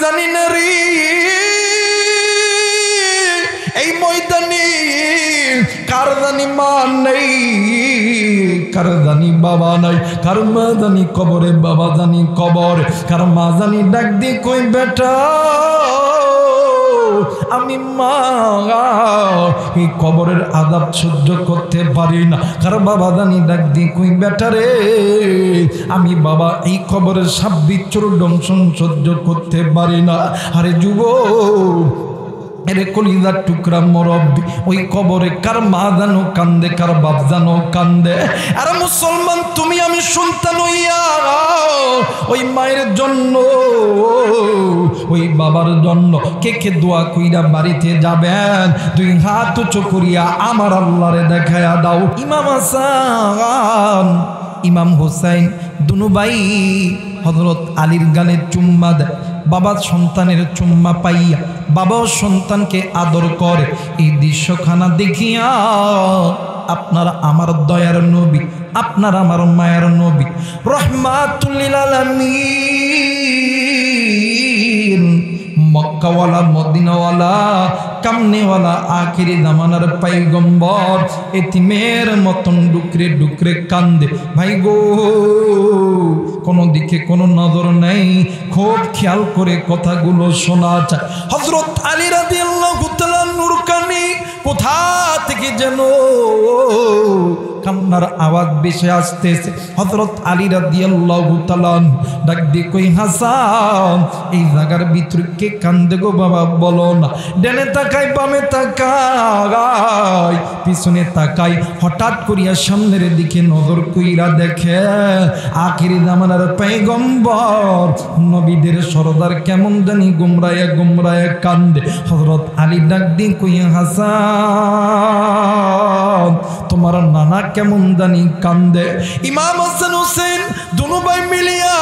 জানি না রে এই ময়দানে কার জানি মা নেই, কার জানি বাবা নাই, কার মা জানি কবরে, বাবা জানি কবর, কার মা জানি ডাক দিয়ে কই বেটা আমি মা এই কবরের আযাব সহ্য করতে পারি না, কার বাবা জানি ডাক দিয়ে কই বেটা রে আমি বাবা এই কবরের সাপ বিচ্ছুর দংশন সহ্য করতে পারি না। আরে যুবক এরে কলিজার টুকরা মুরব্বি ওই কবরে কার মা জানো কান্দে, কার বাপ জানো কান্দে। আরে মুসলমান তুমি আমি সন্তান হইয়া ওই মায়ের জন্য ওই বাবার জন্য কে কে দোয়া কইরা বাড়িতে যাবেন? দুই হাত উঁচু করিয়া আমার আল্লাহরে দেখায়া দাও। ইমাম হাসান ইমাম হুসাইন দুনু ভাই হযরত আলীর গালে চুম্মা দেয়। বাবা সন্তানের চুম্মা পাইয়া বাবাও সন্তানকে আদর করে। এই দৃশ্যখানা দেখিয়া আপনার আমার দয়ার নবী, আপনার আমার মায়ের নবী রহমাতুল লিল আলামিন মক্কাওয়ালা মদিনাওয়ালা কামনেওয়ালা আখিরি জামানার পয়গম্বর এতিমের মতন ডুকরে ডুকরে কান্দে। ভাই গো কোনো দিকে কোনো নজর নেই, খুব খেয়াল করে কথাগুলো শোনা যায়। হযরত আলী রাদিয়াল্লাহু তাআলা নূর কানি কোথা থেকে যেন কান্নার আওয়াজ ভেসে আসতেছে। হযরত আলী রাদিয়াল্লাহু তাআলা ডাক দিয়ে কই হাসান এই জায়গার ভিতরে কে কান্দে গো বাবা বলো না। ডানে তাকাই বামে তাকাই পিছনে তাকাই, হঠাৎ করিয়া সামনের দিকে নজর কইরা দেখে আখিরি জামানার পয়গম্বর নবীদের সরদার কেমন জানি গুমরায়া গুমরায়া কান্দে। হযরত আলী ডাক দিয়ে কই হাসান তোমার নানা কেমন জানি কান্দে। ইমাম হাসান হোসেন দুনু ভাই মিলিয়া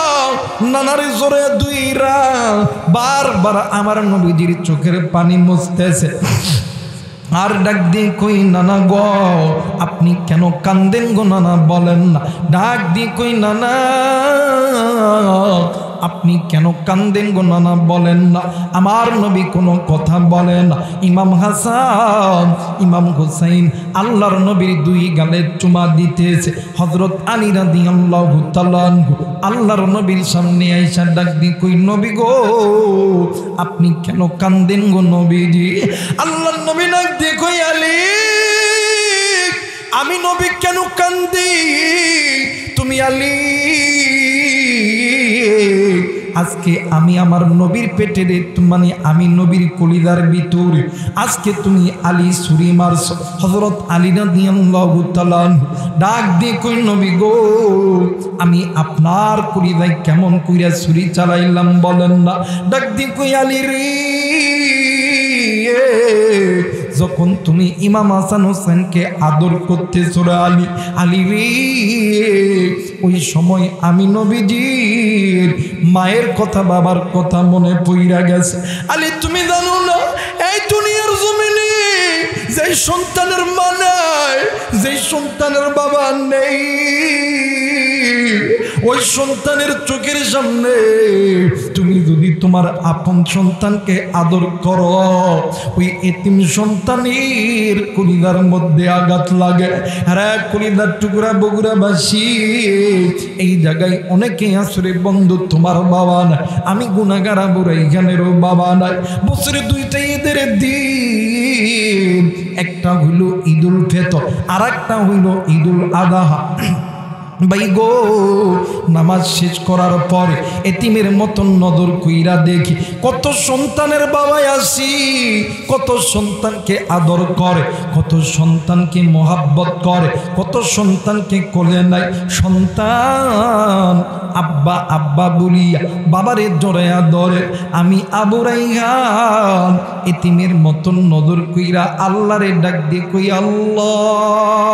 নানার জোরে দুইরা বারবার আমার নবীজির চোখের পানি মুছতেছে। আর ডাক দিয়ে কই নানা গো আপনি কেন কান্দেন গো নানা বলেন না। ডাক দিয়ে কই নানা আপনি কেন কান্দেন গো নানা বলেন না। আমার নবী কোনো কথা বলে না। ইমাম হাসান ইমাম হুসাইন আল্লাহর নবীর দুই গালে চুমা দিতেছে। হযরত আলী রাদিয়াল্লাহু তাআলা আল্লাহর নবীর সামনে আইসা ডাক দিয়ে কই নবী গো আপনি কেন কান্দেন গো নবীজি। আল্লাহর নবী ডাক দিয়ে কই আলী আমি নবী কেন কান্দি? তুমি আলী আজকে আমি আমার নবীর পেটে মানে আমি নবীর কলিজার ভিতরে আজকে তুমি আলী ছুরি মারছো। হযরত আলী রাদিয়াল্লাহু তাআলা ডাক দিয়ে কই নবী গো আমি আপনার কলিজায় কেমন কইরা ছুরি চালাইলাম বলেন না। ডাক দিয়ে কই আলী রে যখন তুমি ইমাম হাসান হোসেনকে আদর করতেছো রে আলী, আলী রে ওই সময় আমি নবীজির মায়ের কথা বাবার কথা মনে পইরা গেছে। আলী তুমি জানো না এই দুনিয়ার জমিনে যে সন্তানের মা নাই, যে সন্তানের বাবা নেই, ওই সন্তানের চোখের সামনে তুমি যদি তোমার আপন সন্তানকে আদর করো ওই এতিম সন্তানের কলিজার মধ্যে আঘাত লাগে। আরে কলিজার টুকরা বগুড়াবাসী এই জায়গায় অনেকে আসরে বন্ধু তোমার বাবা নাই, আমি গুনাহগার বুড়া এখানেরও বাবা নাই। বছরে দুইটা ঈদের দিন, একটা হইল ঈদুল ফিতর আর একটা হইল ঈদুল আযহা। ভাই গো নামাজ শেষ করার পরে এতিমের মতন নজর কইরা দেখি কত সন্তানের বাবাই আসি, কত সন্তানকে আদর করে, কত সন্তানকে মোহাব্বত করে, কত সন্তানকে কোলে নেয়। সন্তান আব্বা আব্বা বলিয়া বাবারে জড়াইয়া ধরে। আমি আবু রাইহান এতিমের মতন নজর কইরা আল্লাহরে ডাক দিয়ে কই আল্লাহ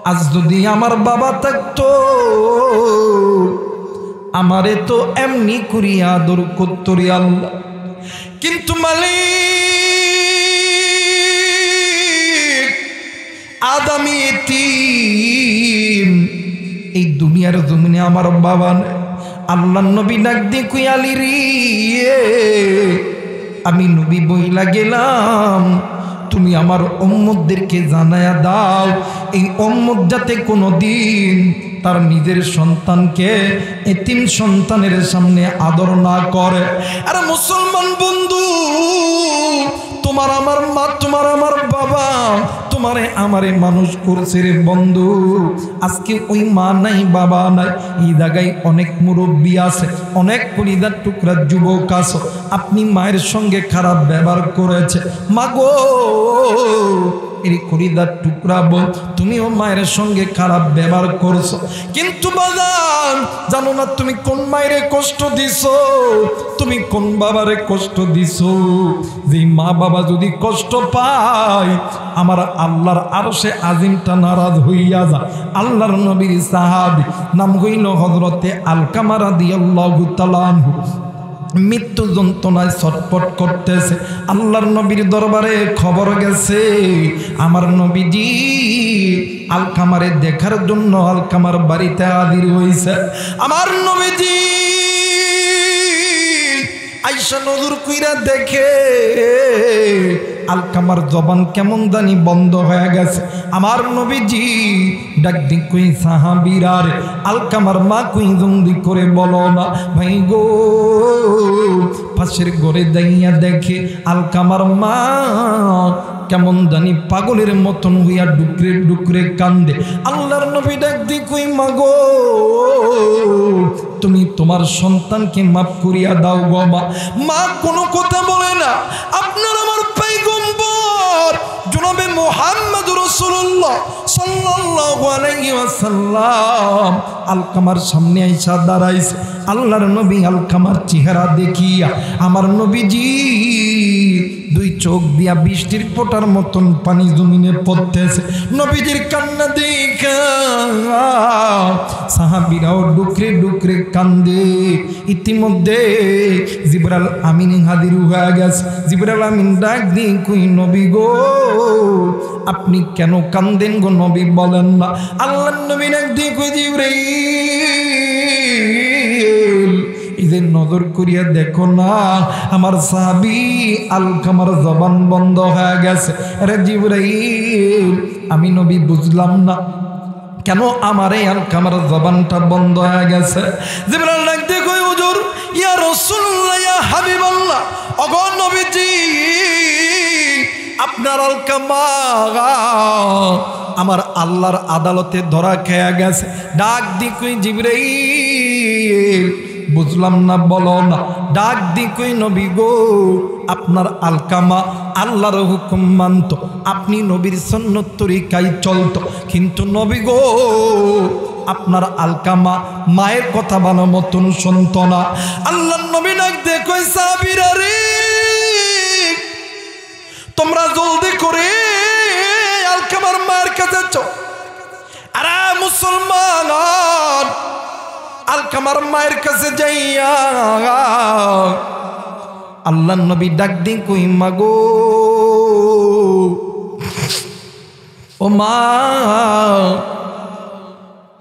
আজ যদি আমার বাবা থাকতো আমারে তো এমনি করিয়া আদর করতো রে আল্লাহ, কিন্তু মালিক আজ আমি এতিম, এই দুনিয়ার জমিনে আমার বাবা নেই, আল্লাহ নবী ডাক দিয়ে কই আলী রে, আমি নবী বইলা গেলাম, তুমি আমার উম্মতদেরকে জানায়া দাও, এই উম্মত যাতে কোনোদিন তার নিজের সন্তানকে এতিম সন্তানের সামনে আদর না করে। আর মুসলমান বন্ধু, তোমার আমার মা, তোমার আমার বাবা তোমারে আমারে মানুষ করছে রে বন্ধু। আজকে ওই মা নাই বাবা নাই, এই জায়গায় অনেক মুরব্বী আছে, অনেক কলিজার টুকরা যুবক আছে, আপনি মায়ের সঙ্গে খারাপ ব্যবহার করেছে। মা গো, এই কলিজার টুকরা বল, তুমিও মায়ের সঙ্গে খারাপ ব্যবহার করছো, কিন্তু বাজান জানো না তুমি কোন মায়ের কষ্ট দিছো, তুমি কোন বাবারে কষ্ট দিছো। যে মা বাবা যদি কষ্ট পায়, আমার আল্লাহর আরশে আজিমটা নারাজ হইয়া যায়। আল্লাহর নবীর সাহাবী নাম হইল হযরতে আলকামা রাদিয়াল্লাহু তাআলা আনহু, মৃত্যু যন্ত্রণায় ছটফট করতেছে। আল্লাহর নবীর দরবারে খবর গেছে, আমার নবীজি আলকামারে দেখার জন্য আলকামার বাড়িতে হাজির হইছে। আমার নবীজি আইসা নজর কইরা দেখে আলকামার জবান কেমন জানি বন্ধ হয়ে গেছে। আমার নবীজি ডাক দি কই সাহাবীরা রে, আলকামার মা কই জলদি করে বলো না ভাই গো। পাশের ঘরে দাইয়া দেখে আলকামার মা কেমন জানি পাগলের মতন হইয়া ডুকরে ডুকরে কান্দে। আল্লাহর নবী ডাক দি কই মা গো, তুমি তোমার সন্তানকে মাফ করিয়া দাও গো মা। মা কোনো কথা বলে না। আপনার আমার পয়গম্বর জনাবে মুহাম্মদুর রাসূলুল্লাহ সাল্লাল্লাহু আলাইহি ওয়াসাল্লাম আলকামার সামনে আইসা দাঁড়াইছে। আল্লাহর নবী আলকামার চেহারা দেখিয়া আমার নবীজি দুই চোখ দিয়া বৃষ্টির ফোঁটার মতন পানি জমিনে পড়তেছে। নবীজির কান্না দেখা সাহাবীরাও ডুকরে ডুকরে কান্দে। ইতিমধ্যে জিবরাইল আমিন হাজির হয়ে গেছে। জিবরাইল আমিন ডাক দিয়ে কই নবী গো, আপনি কেন কান্দেন গো নবী বলেন না। আল্লাহর নবী ডাক দিয়ে কই জিবরাইল, ঈদের নজর করিয়া দেখো না, আমার সাহাবী আলকামার জবান বন্ধ হয়ে গেছে। আরে জিবরাইল, আমি নবী বুঝলাম না কেন আমার এই আলকামার জবানটা বন্ধ হয়ে গেছে। জিবরাইল ডাক দিয়ে কই হুজুর, ইয়া রাসূলুল্লাহ, ইয়া হাবিবাল্লাহ, ওগো নবীজি, আপনার আলকামা আমার আল্লাহর আদালতে ধরা খেয়ে গেছে। ডাক দি কই জিবরাইল, বুঝলাম না বলো না। ডাক দি কই নবী গো, আপনার আলকামা আল্লাহর হুকুম মানত, আপনি নবীর সুন্নত তরিকায় চলত, কিন্তু নবী গো আপনার আলকামা মায়ের কথা ভালো মতন শুনত না। আল্লাহর নবী ডাক দিয়ে কই সাহাবীরা রে, তোমরা জলদি করে আলকামার মায়ের কাছে চল। আরে মুসলমান, আলকামার মায়ের কাছে যাইয়া আল্লাহর নবী ডাক দিন কই মা গো, ও মা,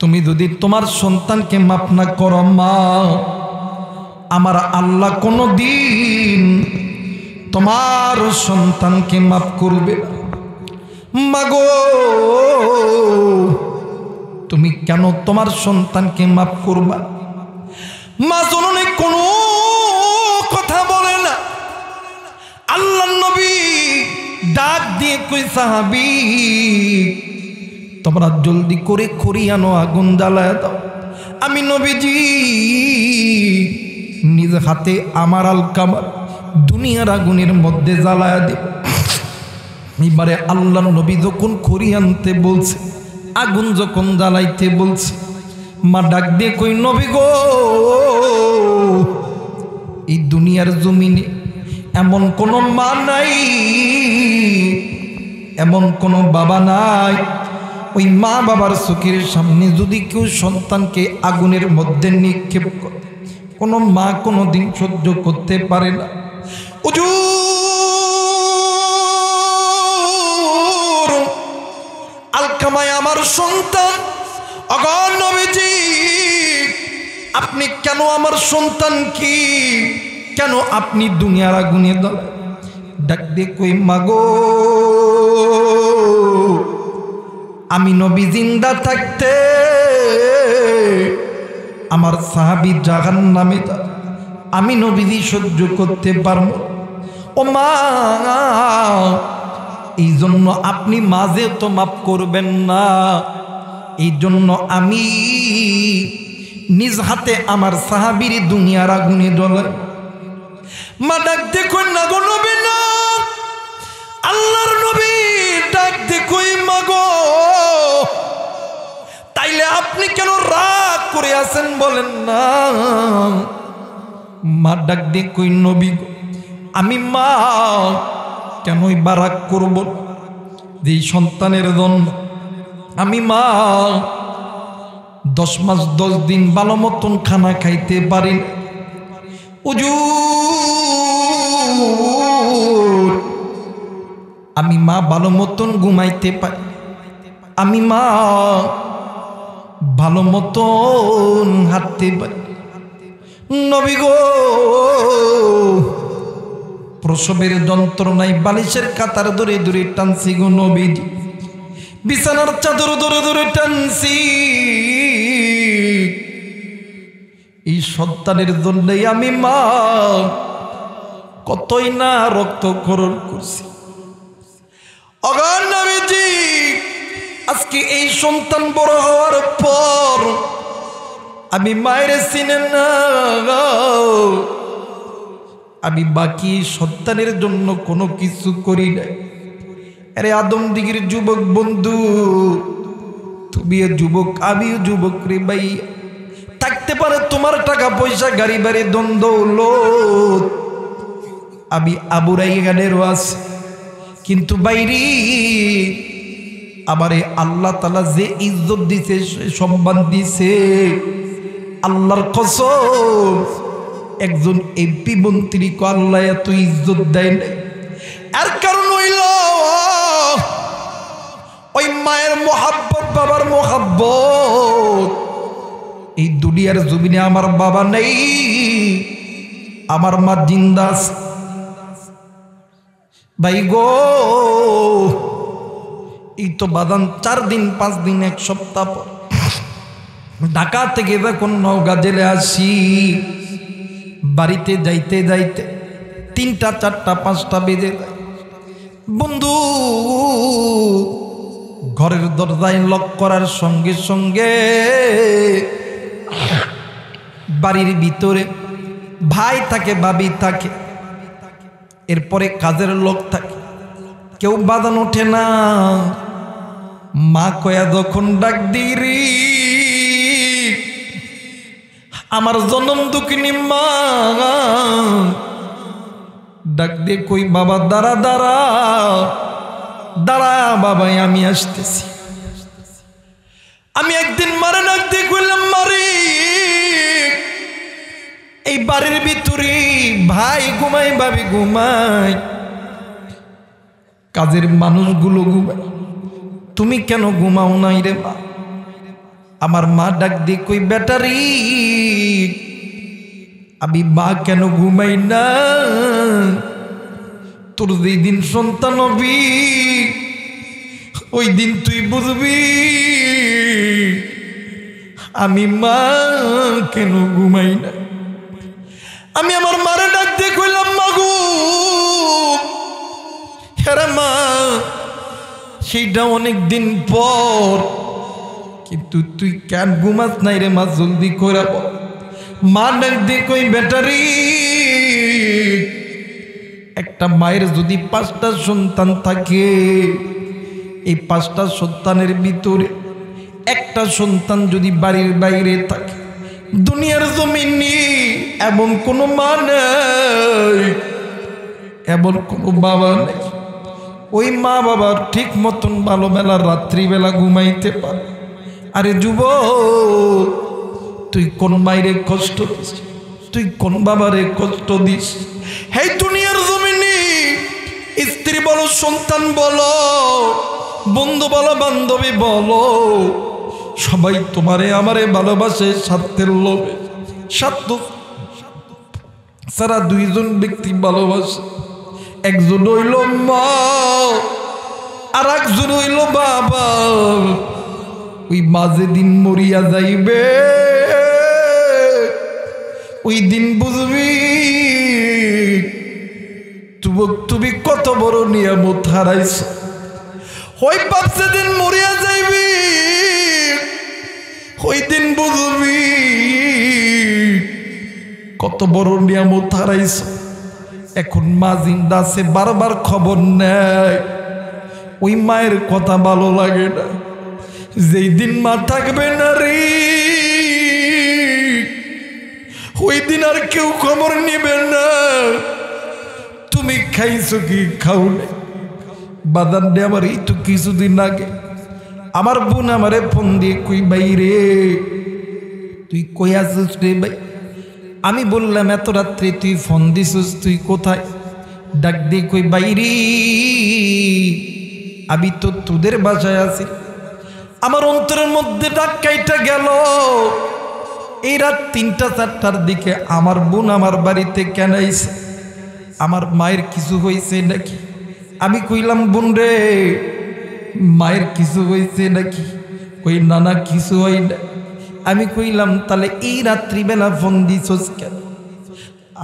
তুমি যদি তোমার সন্তানকে মাফ না করো মা, আমার আল্লাহ কোনো দিন তোমার সন্তানকে মাফ করবে না। মা গো, তুমি কেন তোমার সন্তানকে মাফ করবা? মা জননী কোনো কথা বলে না। আল্লাহর নবী ডাক দিয়ে কই সাহাবী, তোমরা জলদি করে খড়ি আনো, আগুন জ্বালায় দাও। আমি নবীজি নিজ হাতে আমার আলকামার দুনিয়ার আগুনের মধ্যে জ্বালায় দেব। এবারে আল্লাহর নবী যখন খড়ি আনতে বলছে, আগুন যখন জ্বালাইতে বলছে, মা ডাক দিয়ে কই নবী গো, এই দুনিয়ার জমিনে এমন কোন মা নাই, এমন কোন বাবা নাই, ওই মা বাবার চোখের সামনে যদি কেউ সন্তানকে আগুনের মধ্যে নিক্ষেপ করে, কোনো মা কোনো দিন সহ্য করতে পারে না। আলকামায় আমার সন্তান, অগণ নবীজি আপনি কেন আমার সন্তান কি কেন আপনি দুনিয়ার আগুনে ডাক দিয়ে কই মাগো আমি নবী জিন্দা থাকতে আমার সাহাবী জাহান্নামে আমি নবীজি সহ্য করতে পারবো ও মা এই জন্য আপনি মাঝে তো মাফ করবেন না এই জন্য আমি নিজ হাতে আমার সাহাবীর দুনিয়ার আগুনে জ্বলাই মা ডাক দেখুন না গো নবী না আল্লাহর নবী ডাক দেখুই মাগো তাইলে আপনি কেন রাগ করে আছেন বলেন না মা ডাক দেখুই নবী আমি মা কেনই বা রাগ করব যে সন্তানের জন্য আমি মা 10 মাস 10 দিন ভালো মতন খানা খাইতে পারি হুজুর আমি মা ভালো মতন ঘুমাইতে পারি আমি মা ভালো মতন হাঁটতে পারি নবী গো প্রসবের যন্ত্রণায় বালিশের কাতার ধরে ধরে টানছি গো নবীজি বিছানার চাদর ধরে ধরে টানছি এই সন্তানের জন্যই আমি মা কতই না রক্তক্ষরণ করছি অগান নবীজি আজকে এই সন্তান বড় হওয়ার পর আমি মায়ের চিনেন না আমি বাকি সন্তানের জন্য কোনো কিছু করি নাই আরে আদম দিগির যুবক বন্ধু তুমিও যুবক আমিও যুবক রে ভাই থাকতে পারে তোমার টাকা পয়সা গাড়ি বাড়ি দ্বন্দ্ব আমি আবুরাই গানেরও আছে কিন্তু বাইরে আমারে আল্লাহ তাআলা যে ইজ্জত দিছে সম্মান দিছে আল্লাহর কসম একজন এমপি মন্ত্রীকে আল্লাহ এত ইজ্জত দেয় না এর কারণ হইল ওই মায়ের মোহাব্বত বাবার মোহাব্বত এই দুনিয়ার জমিনে আমার বাবা নেই আমার মা জিন্দা আছে ভাই গো এই তো বাদান 4 দিন 5 দিন 1 সপ্তাহ পর ঢাকা থেকে যখন নওগাঁ জেলে আসি বাড়িতে যাইতে যাইতে 3টা 4টা 5টা বেজে যায় বন্ধু ঘরের দরজায় লক করার সঙ্গে সঙ্গে বাড়ির ভিতরে ভাই থাকে ভাবি থাকে এরপরে কাজের লোক থাকে কেউ বাদান ওঠে না মা কয়া যখন ডাক দিরি আমার জনম দুঃখিনী মা ডাক দিয়ে কই বাবা দাঁড়া দাঁড়া দাঁড়া বাবাই আমি আসতেছি আমি একদিন মারে ডাক দিয়ে কইলাম মারি এই বাড়ির ভিতরে ভাই ঘুমাই ভাবি ঘুমাই কাজের মানুষগুলো ঘুমায় তুমি কেন ঘুমাও নাই রে মা আমার মা ডাক দিয়ে কই ব্যাটারি আমি মা কেন ঘুমাই না তোর যেই দিন সন্তান হবি ওই দিন তুই বুঝবি আমি মা কেন ঘুমাই না আমি আমার মারে ডাক দিয়ে কইলাম মাগু হেরা মা সেইটা অনেক দিন পর কিন্তু তুই কেন ঘুমাস নাই রে মা জলদি করে মা ডাক দিয়ে কই ব্যাটারি একটা মায়ের যদি 5টা সন্তান থাকে এই 5টা সন্তানের ভিতরে একটা সন্তান যদি বাড়ির বাইরে থাকে দুনিয়ার জমিনে এমন কোনো মা নেই এমন কোনো বাবা নেই ওই মা বাবার ঠিক মতন ভালো বেলা রাত্রিবেলা ঘুমাইতে পারে আরে যুবক তুই কোন মায়েরে কষ্ট দিস তুই কোন বাবারে কষ্ট দিস হে দুনিয়ার জমিনে স্ত্রী বলো সন্তান বলো বন্ধু বলো বান্ধবী বলো সবাই তোমারে আমারে ভালোবাসে স্বার্থের লোভে স্বার্থ সারা দুইজন ব্যক্তি ভালোবাসে, একজন হইল মা আর একজন হইল বাবা। ওই মাঝে দিন মরিয়া যাইবে, ওই দিন বুঝবি তুমি কত বড় নিয়ামত হারাইছ। ওই বাপসে দিন মরিয়া যাইবি, ওই দিন বুঝবি কত বড় নিয়ামত হারাইছ। এখন মা জিন্দা আছে, বারবার খবর নেয়, ওই মায়ের কথা ভালো লাগে না। যেই দিন মা থাকবে না রে, ওই দিন আর কেউ খবর নিবে না তুমি খাইছো কি খাও না। বাদান দে আমার এই তো কিছুদিন আগে আমার বোন আমারে ফোন দিয়ে কই বাইরে তুই কই আছিস রে ভাই। আমি বললাম এত রাত্রে তুই ফোন দিছিস, তুই কোথায়? ডাক দিয়ে কই বাইরে আমি তো তোদের বাসায় আছি। আমার অন্তরের মধ্যে ডাক কাইটা গেল। এই রাত ৩টা-৪টার দিকে আমার বোন আমার বাড়িতে কেন আইছে? আমার মায়ের কিছু হয়েছে নাকি? আমি কইলাম বোন রে মায়ের কিছু হয়েছে নাকি? কই না না কিছু হয় না। আমি কইলাম তাহলে এই রাত্রিবেলা ফোন দিছস কেন?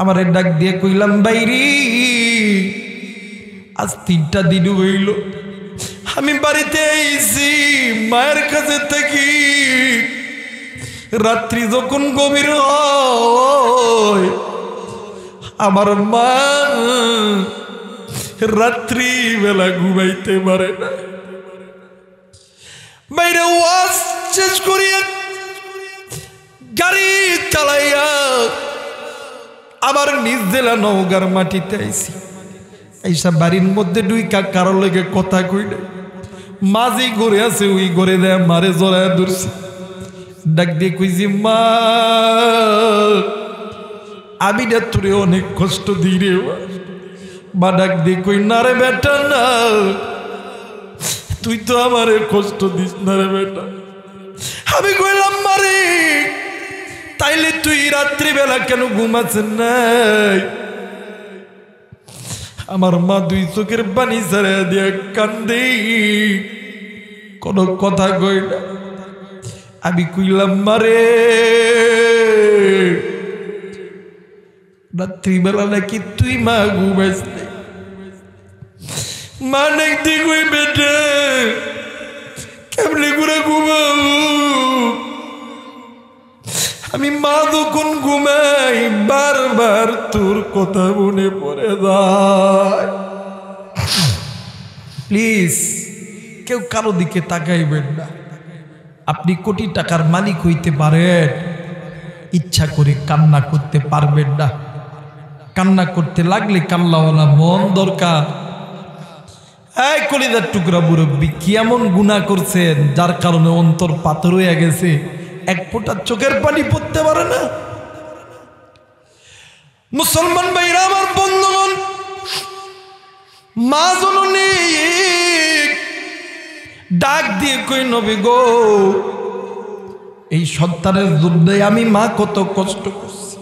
আমার ডাক দিয়ে কইলাম বাইরে আজ ৩টা দিন হইল আমি বাড়িতে আইছি মায়ের কাছে থাকি। রাত্রি যখন গভীর হয় আমার মা রাত্রি বেলা ঘুমাইতে পারে না। বাইরে ওয়াজ শেষ করিয়া গাড়ি চালাইয়া আবার নিজ জেলা নওগাঁর মাটিতে আইছি। এইসব বাড়ির মধ্যে ডুইকা কারো লেগে কথা কই নাই। মাঝি ঘরে আছে, ওই ঘরে দেয় মারে জড়ায় ধরছে। ডাক দিয়ে কইছি মা আমি না তোরে অনেক কষ্ট দিই রে। মা ডাক দিয়ে কই না রে বেটা না, তুই তো আমারে কষ্ট দিস না রে বেটা। আমি কইলাম মারে তাইলে তুই রাত্রিবেলা কেন ঘুমাচ্ছেন নাই? আমার মা দুই চোখের পানি ছাড়া দিয়া কান্দে, কোনো কথা কই না। আমি কইলাম মারে রাত্রিবেলা নাকি তুই মা ঘুমাইস নাই? মা নাকি কই বেটা কেমনে করে ঘুমাবো? আমি মা যখন ঘুমাই বারবার তোর কথা মনে পড়ে যায়। প্লিজ কেউ কারো দিকে তাকাইবেন না। আপনি কোটি টাকার মালিক হইতে পারেন, ইচ্ছা করে কান্না করতে পারবেন না। কান্না করতে লাগলে কান্নাওয়ালা মন দরকার। এই কলিজার টুকরা মুরব্বী কি এমন গুনাহ করছেন যার কারণে অন্তর পাথর হয়ে গেছে, এক ফোঁটা চোখের পানি পড়তে পারে না? মুসলমান ভাইরা আমার বন্ধুগণ, মা জননী ডাক দিয়ে কই নবী গো এই সন্তানের জন্যে আমি মা কত কষ্ট করছি।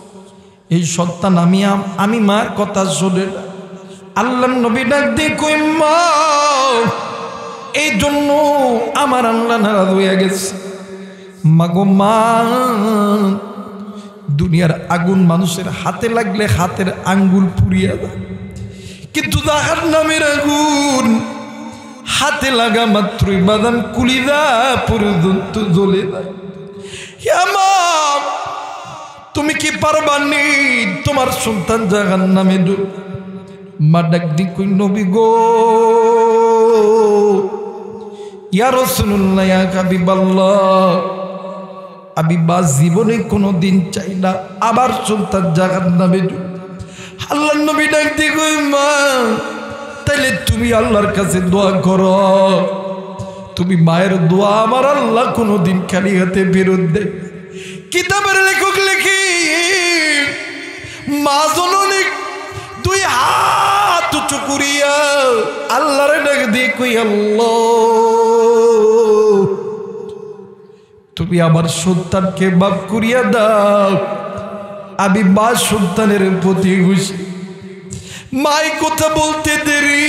এই সন্তান আমি মার কথা শোনে না। আল্লাহর নবী ডাক দিয়ে কই মা এই জন্য আমার আল্লাহ নারাজ হয়ে গেছে। মাগো মা দুনিয়ার আগুন মানুষের হাতে লাগলে হাতের আঙ্গুল পুড়িয়া যায়, কিন্তু জাহান্নামের আগুন হাতে লাগা মাত্রই বাদান কুলিদা পর্যন্ত জ্বলে যায়। মা তুমি কি পারবানি তোমার সন্তান জাহান্নামে ডুব? মা ডাক দি কই নবী গো ইয়া রাসূলুল্লাহ ইয়া হাবিবাল্লাহ আমি বা জীবনে কোনোদিন চাই না আবার সন্তান জাহান্নামে ডুব। আল্লাহর নবী ডাক দি কই মা তাইলে তুমি আল্লাহর কাছে দোয়া করো। তুমি মায়ের দোয়া আমার আল্লাহ কোনোদিন খালি হাতে ফেরত দেয়। কিতাবের লেখক লেখি মা জননী দুই হাত উঁচু করিয়া আল্লাহরে ডাক দিয়ে কই আল্লাহ তুমি আমার সন্তানকে মাফ করিয়া দাও, আমি মা সন্তানের প্রতি খুশি। মাই কথা বলতে দেরি,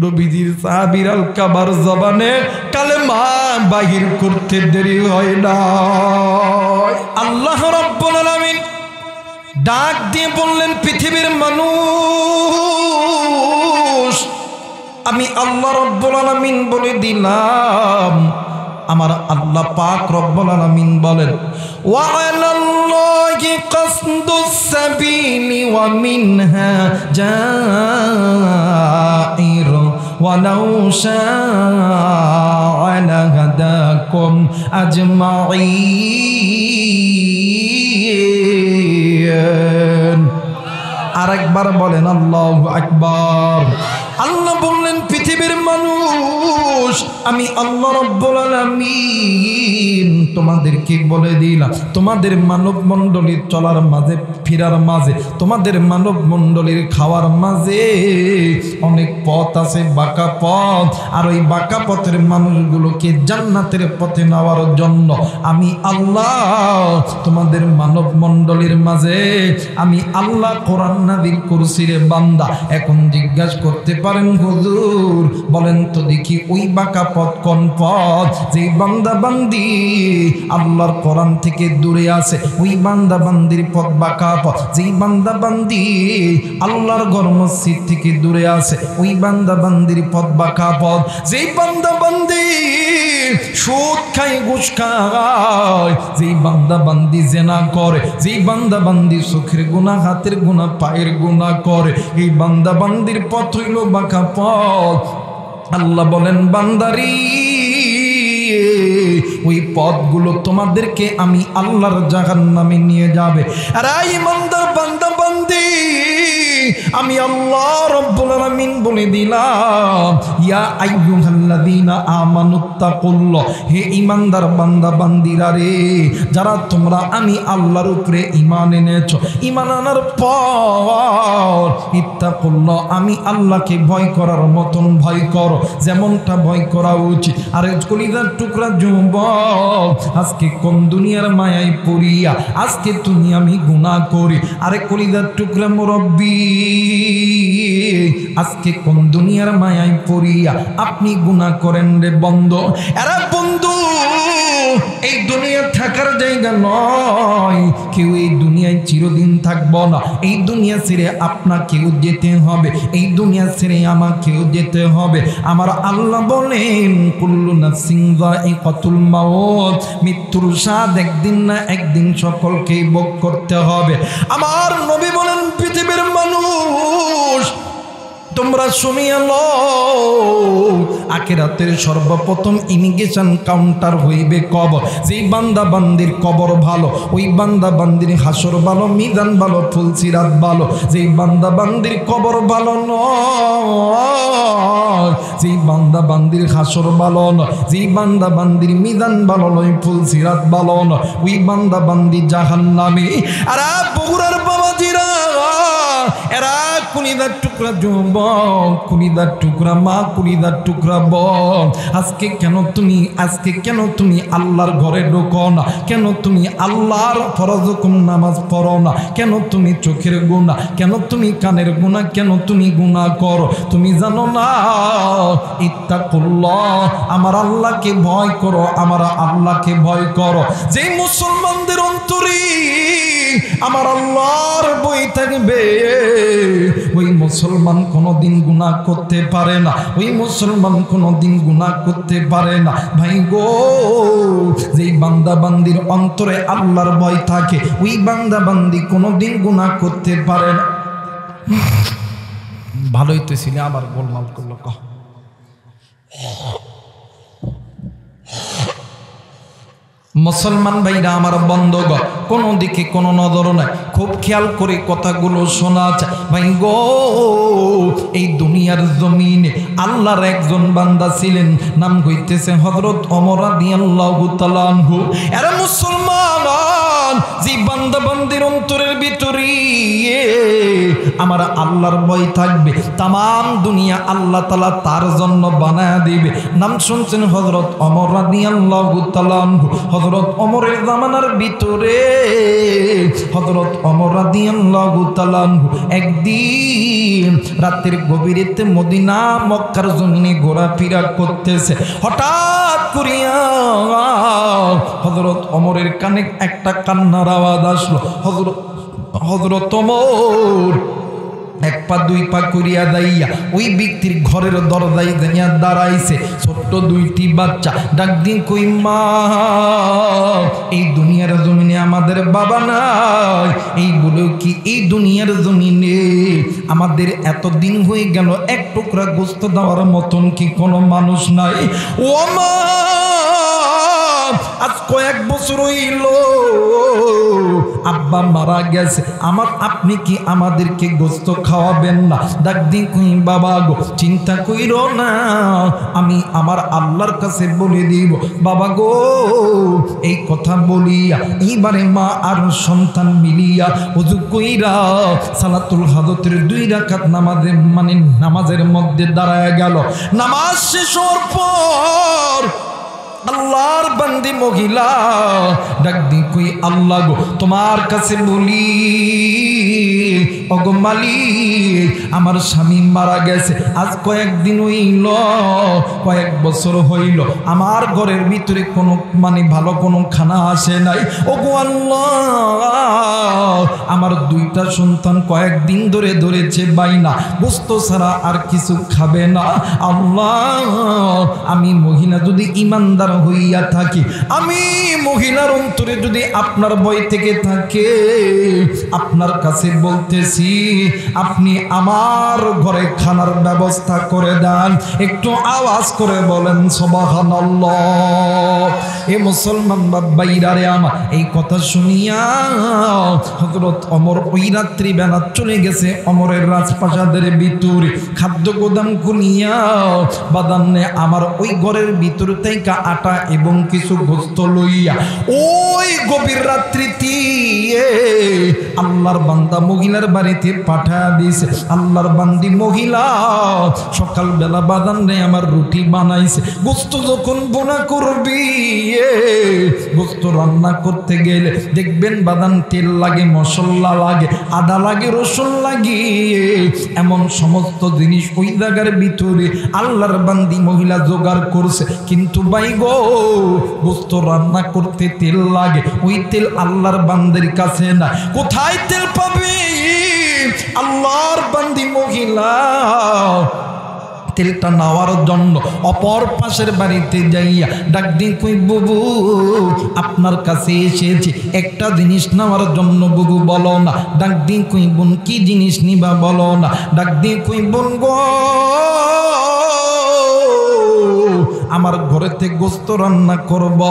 নবীজির সাহাবীর আলকামার জবানে কালেমা বাহির করতে দেরি হয় না। আল্লাহ রাব্বুল আলামিন ডাক দিয়ে বললেন, পৃথিবীর মানুষ, আমি আল্লাহ রাব্বুল আলামিন বলে দিলাম। আমার আল্লাহ পাক রব্বুল আলামিন বলেন, ওয়া আলাল্লাহি কাসদুস সাবিলি ওয়া মিনহা জাইর ওয়ালাউ শাআ লাহাদাকুম আজমাইন। আরেকবার বলেন আল্লাহু আকবার। আল্লাহ বললেন, পৃথিবীর মানুষ, আমি আল্লাহ রাব্বুল আলামিন তোমাদেরকে বলে দিলাম, তোমাদের মানব মণ্ডলীর চলার মাঝে, ফিরার মাঝে, তোমাদের মানব মণ্ডলীর খাওয়ার মাঝে অনেক পথ আছে, বাঁকা পথ। আর ওই বাঁকা পথের মানুষগুলোকে জান্নাতের পথে নেওয়ার জন্য আমি আল্লাহ তোমাদের মানব মণ্ডলীর মাঝে আমি আল্লাহ কোরআন নাযিল করছি রে বান্দা। এখন জিজ্ঞাসা করতে পারেন, হুজুর বলেন তো দেখি ওই বাঁকা পথ কোন পথ? যেই বান্দা বান্দি আল্লাহর কোরআন থেকে দূরে আছে, ওই বান্দা বান্দির পথ বাঁকা পথ। যেই বান্দা বান্দি আল্লাহর ঘর মসজিদ থেকে দূরে আছে, ওই বান্দা বান্দির পথ বাঁকা পথ। যেই বান্দা বান্দি সুদ খায়, ঘুষ খায়, যেই বান্দা বান্দি জেনা করে, যেই বান্দা বান্দি চোখের গুনাহ, হাতের গুনাহ, পায়ের গুনাহ করে, এই বান্দা বান্দির পথ হইল বাঁকা পথ। আল্লাহ বলেন, বান্দারি ওই পথগুলো তোমাদেরকে আমি আল্লাহর জাহান্নামে নিয়ে যাবে। আর এই ইমানদার বান্দা বান্দি আমি আল্লাহ রাব্বুল আলামিন বলে দিলাম, ইয়া আইয়ুহাল্লাযীনা আমানুত্তাকুল্লাহ, হে ঈমানদার বান্দা বান্দিরা রে, যারা তোমরা আমি আল্লাহর উপরে ঈমান এনেছো, ঈমান আনার পর ইত্তাকুল্লাহ, আমি আল্লাহকে ভয় করার মতন ভয় করো, যেমনটা ভয় করা উচিত। আরে কলিজার টুকরা যুবক, আজকে কোন দুনিয়ার মায়ায় পড়িয়া আজকে তুমি আমি গুনাহ করি। আরে কলিজার টুকরা মুরব্বী, আজকে কোন দুনিয়ার মায়ায় পড়িয়া আপনি গুনাহ করেন রে বন্ধু। এরা বন্ধু, এই দুনিয়া থাকার জায়গা নয়। কেউ এই দুনিয়ায় চিরদিন থাকবো না। এই দুনিয়া ছেড়ে আপনাকেও যেতে হবে, এই দুনিয়া ছেড়ে আমাকেও যেতে হবে। আমার আল্লাহ বলেন, কুল্লু নাফসিন যায়িকাতুল মাউত, মৃত্যুর স্বাদ একদিন না একদিন সকলকেই ভোগ করতে হবে। আমার নবী বলেন, পৃথিবীর মানুষ তোমরা শুনিয়া লও, আখিরাতের সর্বপ্রথম ইমিগ্রেশন কাউন্টার হইবে কবর। যেই বান্দা বান্দির কবর ভালো, ওই বান্দা বান্দির হাসর ভালো, মিজান ভালো, ফুলসিরাত ভালো। যেই বান্দা বান্দির কবর ভালো নয়, যেই বান্দা বান্দির হাসর ভালো নয়, যেই বান্দা বান্দির মিজান ভালো নয়, ফুলসিরাত ভালো নয়, ওই বান্দা বান্দি জাহান্নামী। আর বগুড়ার বাবাজিরা, এরা কুনিদার টুকরা যুবক, কুনিদার টুকরা মা, কুনিদার টুকরা বোন, আজকে কেন তুমি আল্লাহর ঘরে ঢোকো না? কেন তুমি আল্লাহর ফরজ হুকুম নামাজ পড়ো না? কেন তুমি চোখের গুনাহ, কেন তুমি কানের গুনাহ, কেন তুমি গুনাহ করো? তুমি জানো না, ইত্তাকুল্লাহ, আমার আল্লাহকে ভয় করো, আমার আল্লাহকে ভয় করো। যেই মুসলমানদের অন্তরে আমার আল্লাহর বই থাকবে, ওই মুসলমান কোনোদিন গুনাহ করতে পারে না, ওই মুসলমান কোনোদিন গুনাহ করতে পারে না। ভাই গো, যেই বান্দা বান্দির অন্তরে আল্লাহর ভয় থাকে, ওই বান্দা বান্দি কোনোদিন গুনাহ করতে পারে না। ভালোই তো ছিল, আবার গোলমাল করলো। কহ মুসলমান ভাইরা আমার বন্ধুগণ, কোনো দিকে কোনো নজর নাই, খুব খেয়াল করে কথাগুলো শোনা যায়। ভাই গো, এই দুনিয়ার জমিনে আল্লাহর একজন বান্দা ছিলেন, নাম হইতেছে হযরত ওমর রাদিয়াল্লাহু তাআলা আনহু। এরা মুসলমান, যে বান্দা বান্দির অন্তরের ভিতরে আমার আল্লাহর ভয় থাকবে, তাম দুনিয়া আল্লাহ তাআলা তার জন্য বানায়া দিবে। নাম শুনছেন হযরত ওমর রাদিয়াল্লাহু তাআলা আনহু। হযরত ওমরের জামানার ভিতরে হযরত ওমর রাদিয়াল্লাহু তাআলা আনহু একদিন রাতের গভীরেতে মদিনা মক্কার জমিনে ঘোরাফেরা করতেছে। হঠাৎ করিয়া হযরত ওমরের কানে একটা কান্নার আওয়াজ আসলো। হযরত ওমর এক পা দুই পা করিয়া দাইয়া ওই ব্যক্তির ঘরের দরজায় দাঁড়িয়ে দাঁড়াইছে। ছোট্ট দুইটি বাচ্চা ডাক দিয়ে কই মা, এই দুনিয়ার জমিনে আমাদের বাবা নাই, এই বলেও কি এই দুনিয়ার জমিনে আমাদের এত দিন হয়ে গেল এক টুকরা গোস্ত দেওয়ার মতন কি কোনো মানুষ নাই? ও মা, আজ কয়েক বছর হইল আব্বা মারা গেছে, আপনি কি আমাদেরকে গোস্ত খাওয়াবেন না? ডাক দিন কই বাবা গো, চিন্তা কইরো না, আমি আমার আল্লাহর কাছে বলে দিব। বাবা গো, এই কথা বলিয়া এইবারে মা আর সন্তান মিলিয়া ওযু কইরা সালাতুল হাজতের 2 রাকাত নামাজের মধ্যে দাঁড়ায় গেল। নামাজ শেষ হওয়ার পর আল্লাহর বান্দি মহিলা ডাক দি কই আল্লাহ গো, তোমার কাছে বলি ওগো মালিক, আমার স্বামী মারা গেছে, আজ কয়েকদিন হইল, কয়েক বছর হইল, আমার ঘরের ভিতরে কোনো ভালো কোনো খানা আসে নাই। ওগো আল্লাহ, আমার 2টা সন্তান কয়েকদিন ধরে ধরেছে বাইনা, গোস্ত ছাড়া আর কিছু খাবে না। আল্লাহ, আমি মহিলা যদি ইমানদার হইয়া থাকি, আমি মহিলার অন্তরে যদি আপনার ভয় থেকে থাকে, আপনার কাছে বলতেছি আপনি আমার ঘরে খানার ব্যবস্থা করে দেন। একটু আওয়াজ করে বলেন সুবহানাল্লাহ। এ মুসলমান ভাইরা রে আমার, এই কথা শুনিয়া হযরত ওমর ওই রাত্রি বেলা চলে গেছে ওমরের রাজপ্রাসাদের ভিতরে, খাদ্য গোদাম খুলিয়া বাদানে আমার ওই ঘরের ভিতর থেকে আটা এবং কিছু গোস্ত লইয়া ওই গভীর রাত্রিতে আল্লাহর বান্দা মহিলার বাড়িতে পাঠায়া দিয়েছে। আল্লাহর বান্দি মহিলা সকালবেলা বাদানে আমার রুটি বানাইছে। গোস্ত যখন বোনা করবি, গোস্ত রান্না করতে গেলে দেখবেন বাদান তেল লাগে, মশলা লাগে, আদা লাগে, রসুন লাগে, এমন সমস্ত জিনিস ওই জায়গার ভিতরে আল্লাহর বান্দি মহিলা জোগাড় করছে। কিন্তু ভাই গো, গোস্ত রান্না করতে তেল লাগে, ওই তেল আল্লাহর বান্দির কাছে না। কোথায় তেল পাবে? আল্লাহর বান্দি মহিলা তেলটা নেওয়ার জন্য অপর পাশের বাড়িতে যাইয়া ডাক দিন কই বুবু, আপনার কাছে এসেছি একটা জিনিস নেওয়ার জন্য, বুবু বলো না। ডাক দিন কই বোন, কি জিনিস নিবা বলো না। ডাক দিন কই বোন গো, আমার ঘরেতে গোস্ত রান্না করব,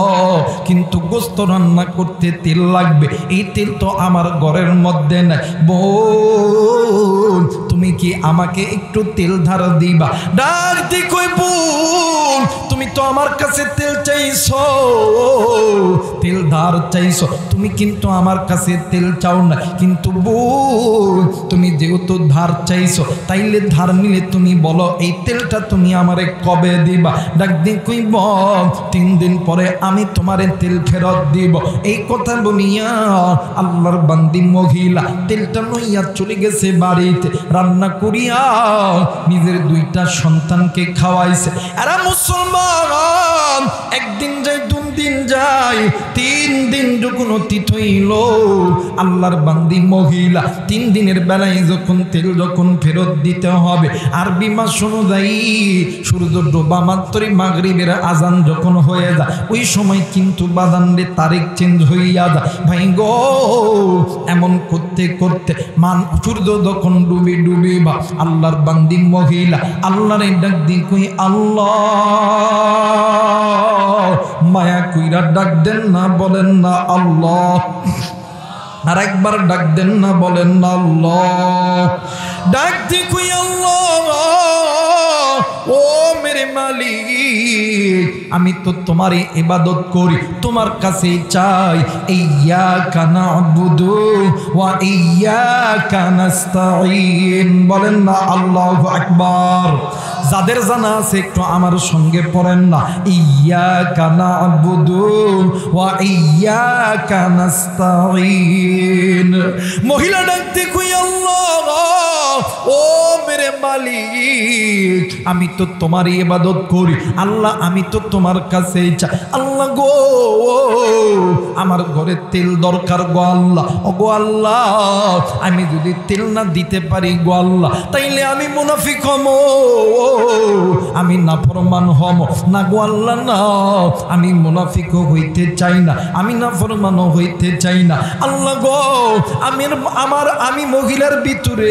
কিন্তু গোস্ত রান্না করতে তেল লাগবে, এই তেল তো আমার ঘরের মধ্যে নাই। বোন, তুমি কি আমাকে একটু তেল ধার দিবা? ডাক দি কই বোন, তুমি তো আমার কাছে তেল চাইছো, তেল ধার চাইছো, তুমি কিন্তু আমার কাছে তেল চাও না। কিন্তু বোন, তুমি যেহেতু ধার চাইছো, তাইলে ধার নিলে তুমি বলো এই তেলটা তুমি আমারে কবে দিবা? ডাক দি কইব 3 দিন পরে আমি তোমারে তেল ফেরত দিব। এই কথা বলিয়া আল্লাহর বান্দি মহিলা তেলটা লইয়া চলে গেছে বাড়িতে, রান্না করিয়া নিজের 2টা সন্তানকে খাওয়াইছে। এরা মুসলমান, একদিন যায়, 2 দিন যায়, 3 দিন যখন অতীত হইল, আল্লাহর বান্দি মহিলা 3 দিনের বেলায় যখন ফেরত দিতে হবে, আরবি মাস অনুযায়ী সূর্য ডোবা মাত্রই মাগরিবের আজান যখন হয়ে যায়, ওই সময় কিন্তু বাজানরে তারিখ চেঞ্জ হইয়া যায়। ভাই গো, এমন করতে করতে সূর্য যখন ডুবে বা আল্লাহর বান্দি মহিলা আল্লাহরে ডাক দিন কই আল্লাহ, মায়া কইরা ডাক দেন না, বলেন না আল্লাহ। আর একবার ডাক দেন না, বলেন না আল্লাহ। ডাক দি কই আল্লাহ, ও ও মেরে মালিক আমি তো তোমারই ইবাদত করি, তোমার কাছে চাই। ইয়্যাকা না'বুদু ওয়া ইয়্যাকা নাস্তাঈন। বলেন না আল্লাহু আকবার। যাদের জানা আছে একটু আমার সঙ্গে পড়েন না, ইয়্যাকা না'বুদু ওয়া ইয়্যাকা নাস্তাঈন। মহিলা ডাকতে কই আল্লাহ ও মেরে মালিক আমি তো তোমারই ইবাদত করি, আল্লাহ আমি তো তোমার কাছে চাই। আল্লাহ গো আমার ঘরে তেল দরকার গো আল্লাহ। ও গো আল্লাহ আমি যদি তেল না দিতে পারি গো আল্লাহ তাইলে আমি মুনাফিক হম, আমি নাফরমান হম না গো আল্লাহ। না আমি মুনাফিক হইতে চাই না, আমি নাফরমান হইতে চাই না। আল্লাহ গো আমি মহিলার ভিতরে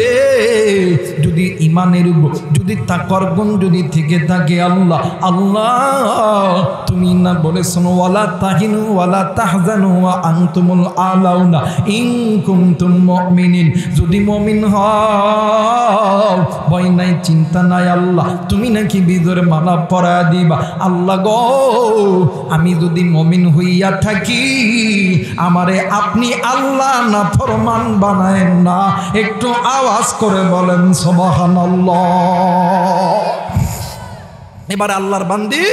যদি ইমানের যদি তাকওয়ার গুণ যদি থেকে থাকে আল্লাহ আল্লাহ তুমি না বলেছেন ওয়ালা তাহিনু ওয়ালা তাহজানু ওয়া আনতুমুল আলাউনা ইন কুনতুম মুমিনিন। যদি মুমিন হও ভয় নাই চিন্তা নাই আল্লাহ তুমি নাকি বিজয়ের মালা পরা দিবা। আল্লাহ গো আমি যদি মুমিন হইয়া থাকি আমারে আপনি আল্লাহ না ফরমান বানায়েন না। একটু আওয়াজ করে বলেন সুবহানাল্লাহ। এবার আল্লাহর বান্দি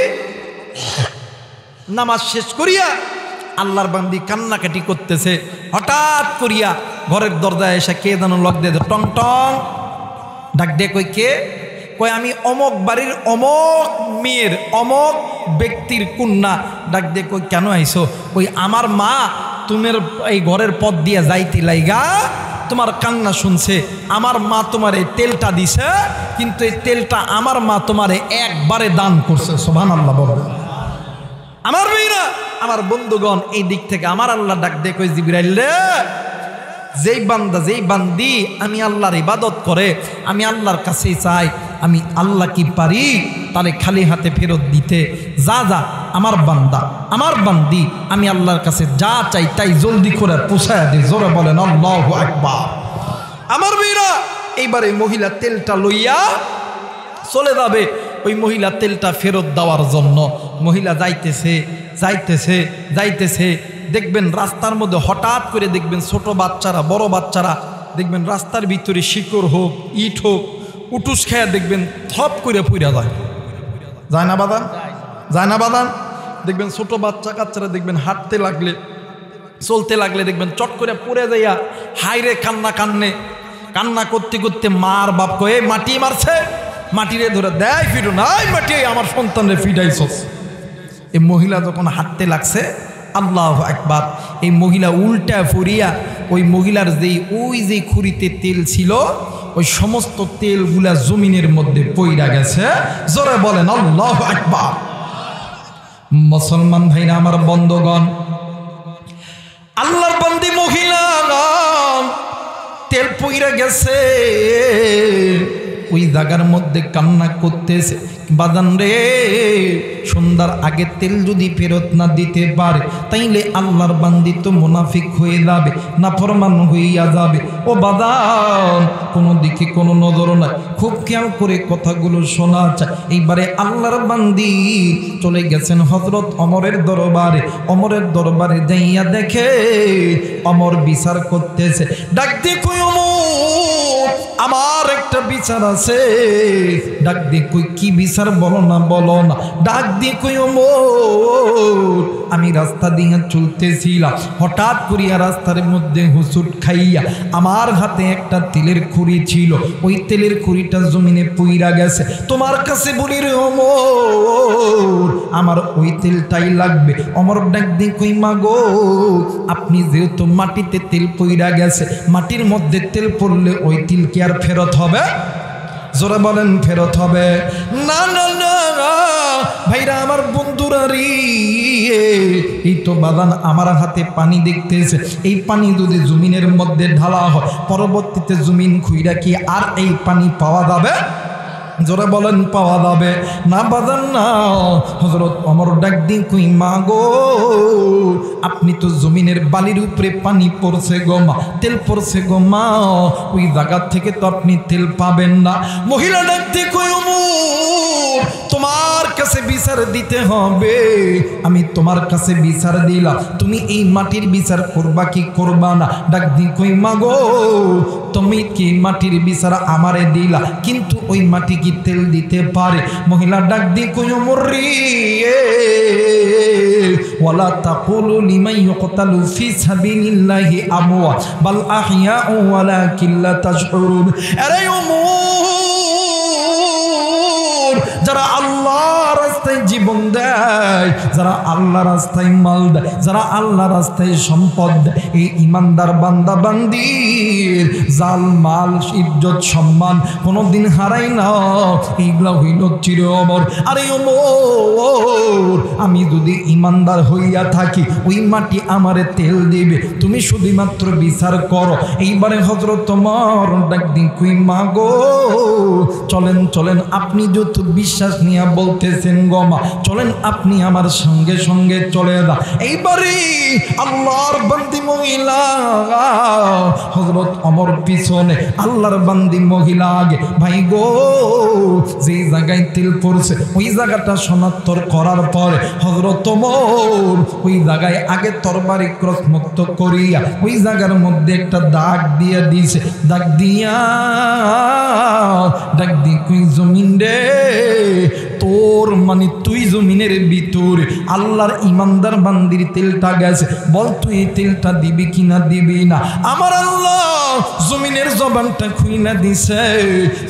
নামাজ শেষ করিয়া আল্লাহর বান্দি কান্নাকাটি করতেছে। হঠাৎ করিয়া ঘরের দরজায় এসে কে যেন লক দিয়ে টং টং ডাক দিয়ে কই কে? কই আমি অমক বাড়ির অমক মেয়ের অমক ব্যক্তির কন্যা। ডাক দিয়ে কই কেন আইছো? কই আমার মা তোমার এই ঘরের পথ দিয়ে যাইতে লাইগা তোমার কান্না শুনছে, আমার মা তোমার এই তেলটা দিছে, কিন্তু এই তেলটা আমার মা তোমারে একবারে দান করছে। সুবহানাল্লাহ বলেন। আমার মেয়েরা আমার বন্ধুগণ এই দিক থেকে আমার আল্লাহ ডাক দিয়ে কই জিবরাইল রে যেই বান্দা যেই বান্দি আমি আল্লাহর ইবাদত করে আমি আল্লাহর কাছে চাই আমি আল্লাহ কি পারি তারে খালি হাতে ফেরত দিতে। যা যা আমার বান্দা আমার বান্দি আমি আল্লাহর কাছে যা চাই তাই জলদি করে পৌঁছায় দে। জোরে বলেন আল্লাহু আকবার। আমার মেয়েরা এইবারে মহিলা তেলটা লইয়া চলে যাবে ওই মহিলা তেলটা ফেরত দেওয়ার জন্য। মহিলা যাইতেছে যাইতেছে যাইতেছে দেখবেন রাস্তার মধ্যে হঠাৎ করে দেখবেন ছোট বাচ্চারা বড় বাচ্চারা দেখবেন রাস্তার ভিতরে শিকড় হোক ইট হোক উটুস খেয়া দেখবেন থপ করে পুইরা যায়। যায় না বাদান? যায় না বাদান? দেখবেন ছোট বাচ্চা কাচ্চারা দেখবেন হাঁটতে লাগলে চলতে লাগলে দেখবেন চট করে পড়ে যাইয়া হাইরে কান্না কান্নে কান্না করতে করতে মার বাপ কয়ে মাটি মারছে, মাটিরে ধরে দেয় ফিরো নাই মাটি আমার সন্তানরে ফিডাইছস। এই মহিলা যখন হাঁটতে লাগছে আল্লাহু আকবার এই মহিলা উল্টা ফুরিয়া ওই মহিলার ওই যে খুরিতে তেল ছিল ওই সমস্ত তেলগুলা জমিনের মধ্যে পইরা গেছে। জোরে বলেন আল্লাহু আকবার। মুসলমান ভাইরা আমার বন্ধুগণ আল্লাহর বান্দি মহিলা তেল পইরা গেছে ওই জায়গার মধ্যে কান্না করতেছে। বাদান রে সন্ধ্যার আগে তেল যদি ফেরত না দিতে পারে তাইলে আল্লাহর বান্দি তো মুনাফিক হয়ে যাবে, নাফরমান হইয়া যাবে। ও বাদান কোনো দিকে কোনো নজর নাই, খুব খেয়াল করে কথাগুলো শোনা যায়। এইবারে আল্লাহর বান্দি চলে গেছেন হযরত ওমরের দরবারে। ওমরের দরবারে যাইয়া দেখে ওমর বিচার করতেছে। ডাক দিয়ে কই ওমর আমার একটা বিচার আছে। ডাক দিয়ে কই কি বিচার বলো না বলো না। ডাক দিয়ে কই ওমর আমি রাস্তা দিয়ে চলতেছিলাম, হঠাৎ করিয়া রাস্তার মধ্যে হুসুট খাইয়া আমার হাতে একটা তেলের খুঁড়ি ছিল, ওই তেলের খুঁড়িটা জমিনে পুইরা গেছে। তোমার কাছে বলি রে ওমর আমার ওই তেলটাই লাগবে। ওমর ডাক দিয়ে কই মাগো আপনি যেহেতু মাটিতে তেল পুইরা গেছে, মাটির মধ্যে তেল পড়লে ওই তেল কি আর ফেরত হবে? জোরে বলেন ফেরত হবে? না না না ভাইরা আমার বন্ধুরা রে এই তো বাদান আমার হাতে পানি দেখতেছে, এই পানি যদি জমিনের মধ্যে ঢালা হয় পরবর্তীতে জমিন খুইরা কি আর এই পানি পাওয়া যাবে? জোরে বলেন পাওয়া যাবে? না বাদান না। হযরত ওমর ডাক দিয়ে কই মা গো আপনি তো জমিনের বালির উপরে পানি পড়ছে গো মা, তেল পড়ছে গো মা, ওই জায়গা থেকে তো আপনি তেল পাবেন না। মহিলা ডাক দিয়ে কই ওমর তোমার কাছে বিচার দিতে হবে। আমি তোমার কাছে বিচার দিলাম, তুমি এই মাটির বিচার করবা কি করবা না? ডাক দি কই মাগো, তুমি কি মাটির বিচার আমারে দিলা, কিন্তু ওই মাটি কি তেল দিতে পারে? মহিলা ডাক দি কই মরি ওয়ালা তাকুলু লিমান ইউকতালু ফি সাবিলিল্লাহি আমওয়াত বাল আহইয়াউ ওয়ালাকিন লা তাশউরুন। আরে যারা আল্লাহ রাস্তায় জীবন দেয়, যারা আল্লাহ রাস্তায় মাল দেয়, যারা আল্লাহ রাস্তায় সম্পদ দেয়, এই ইমানদার বান্দা বান্দির জাল মাল ইজ্জত সম্মান কোনোদিন হারাই না, এইগুলা হইল চির অমর। আরে ওমর, আমি যদি ইমানদার হইয়া থাকি ওই মাটি আমারে তেল দিবে, তুমি শুধুমাত্র বিচার করো। এইবারে হযরত ওমর ডাক দিন কই মাগো, চলেন চলেন, আপনি যত বিশ্বাস নিয়ে বলতেছেন গমা, চলেন আপনি আমার সঙ্গে সঙ্গে চলে যা। এইবারে আল্লাহর বান্দি মহিলা হযরত ওমর পিছনে, আল্লাহর বান্দি মহিলা আগে। ভাই গো, যে জায়গায় তেল পড়ছে ওই জায়গাটা শনাক্ত করার পরে হযরত ওমর ওই জায়গায় আগে তরবারি ক্রস মুক্ত করিয়া ওই জায়গার মধ্যে একটা দাগ দিয়ে দিয়েছে। দাগ দিয়া ডাক দি কই জমিন রে, তোর মানে তুই জমিনের ভিতরে আল্লাহর ইমানদার বান্দির তেলটা গেছে, বল তুই এই তেলটা দিবি কিনা দিবি না? আমার আল্লাহ জমিনের জবানটা খুইলা দিছে।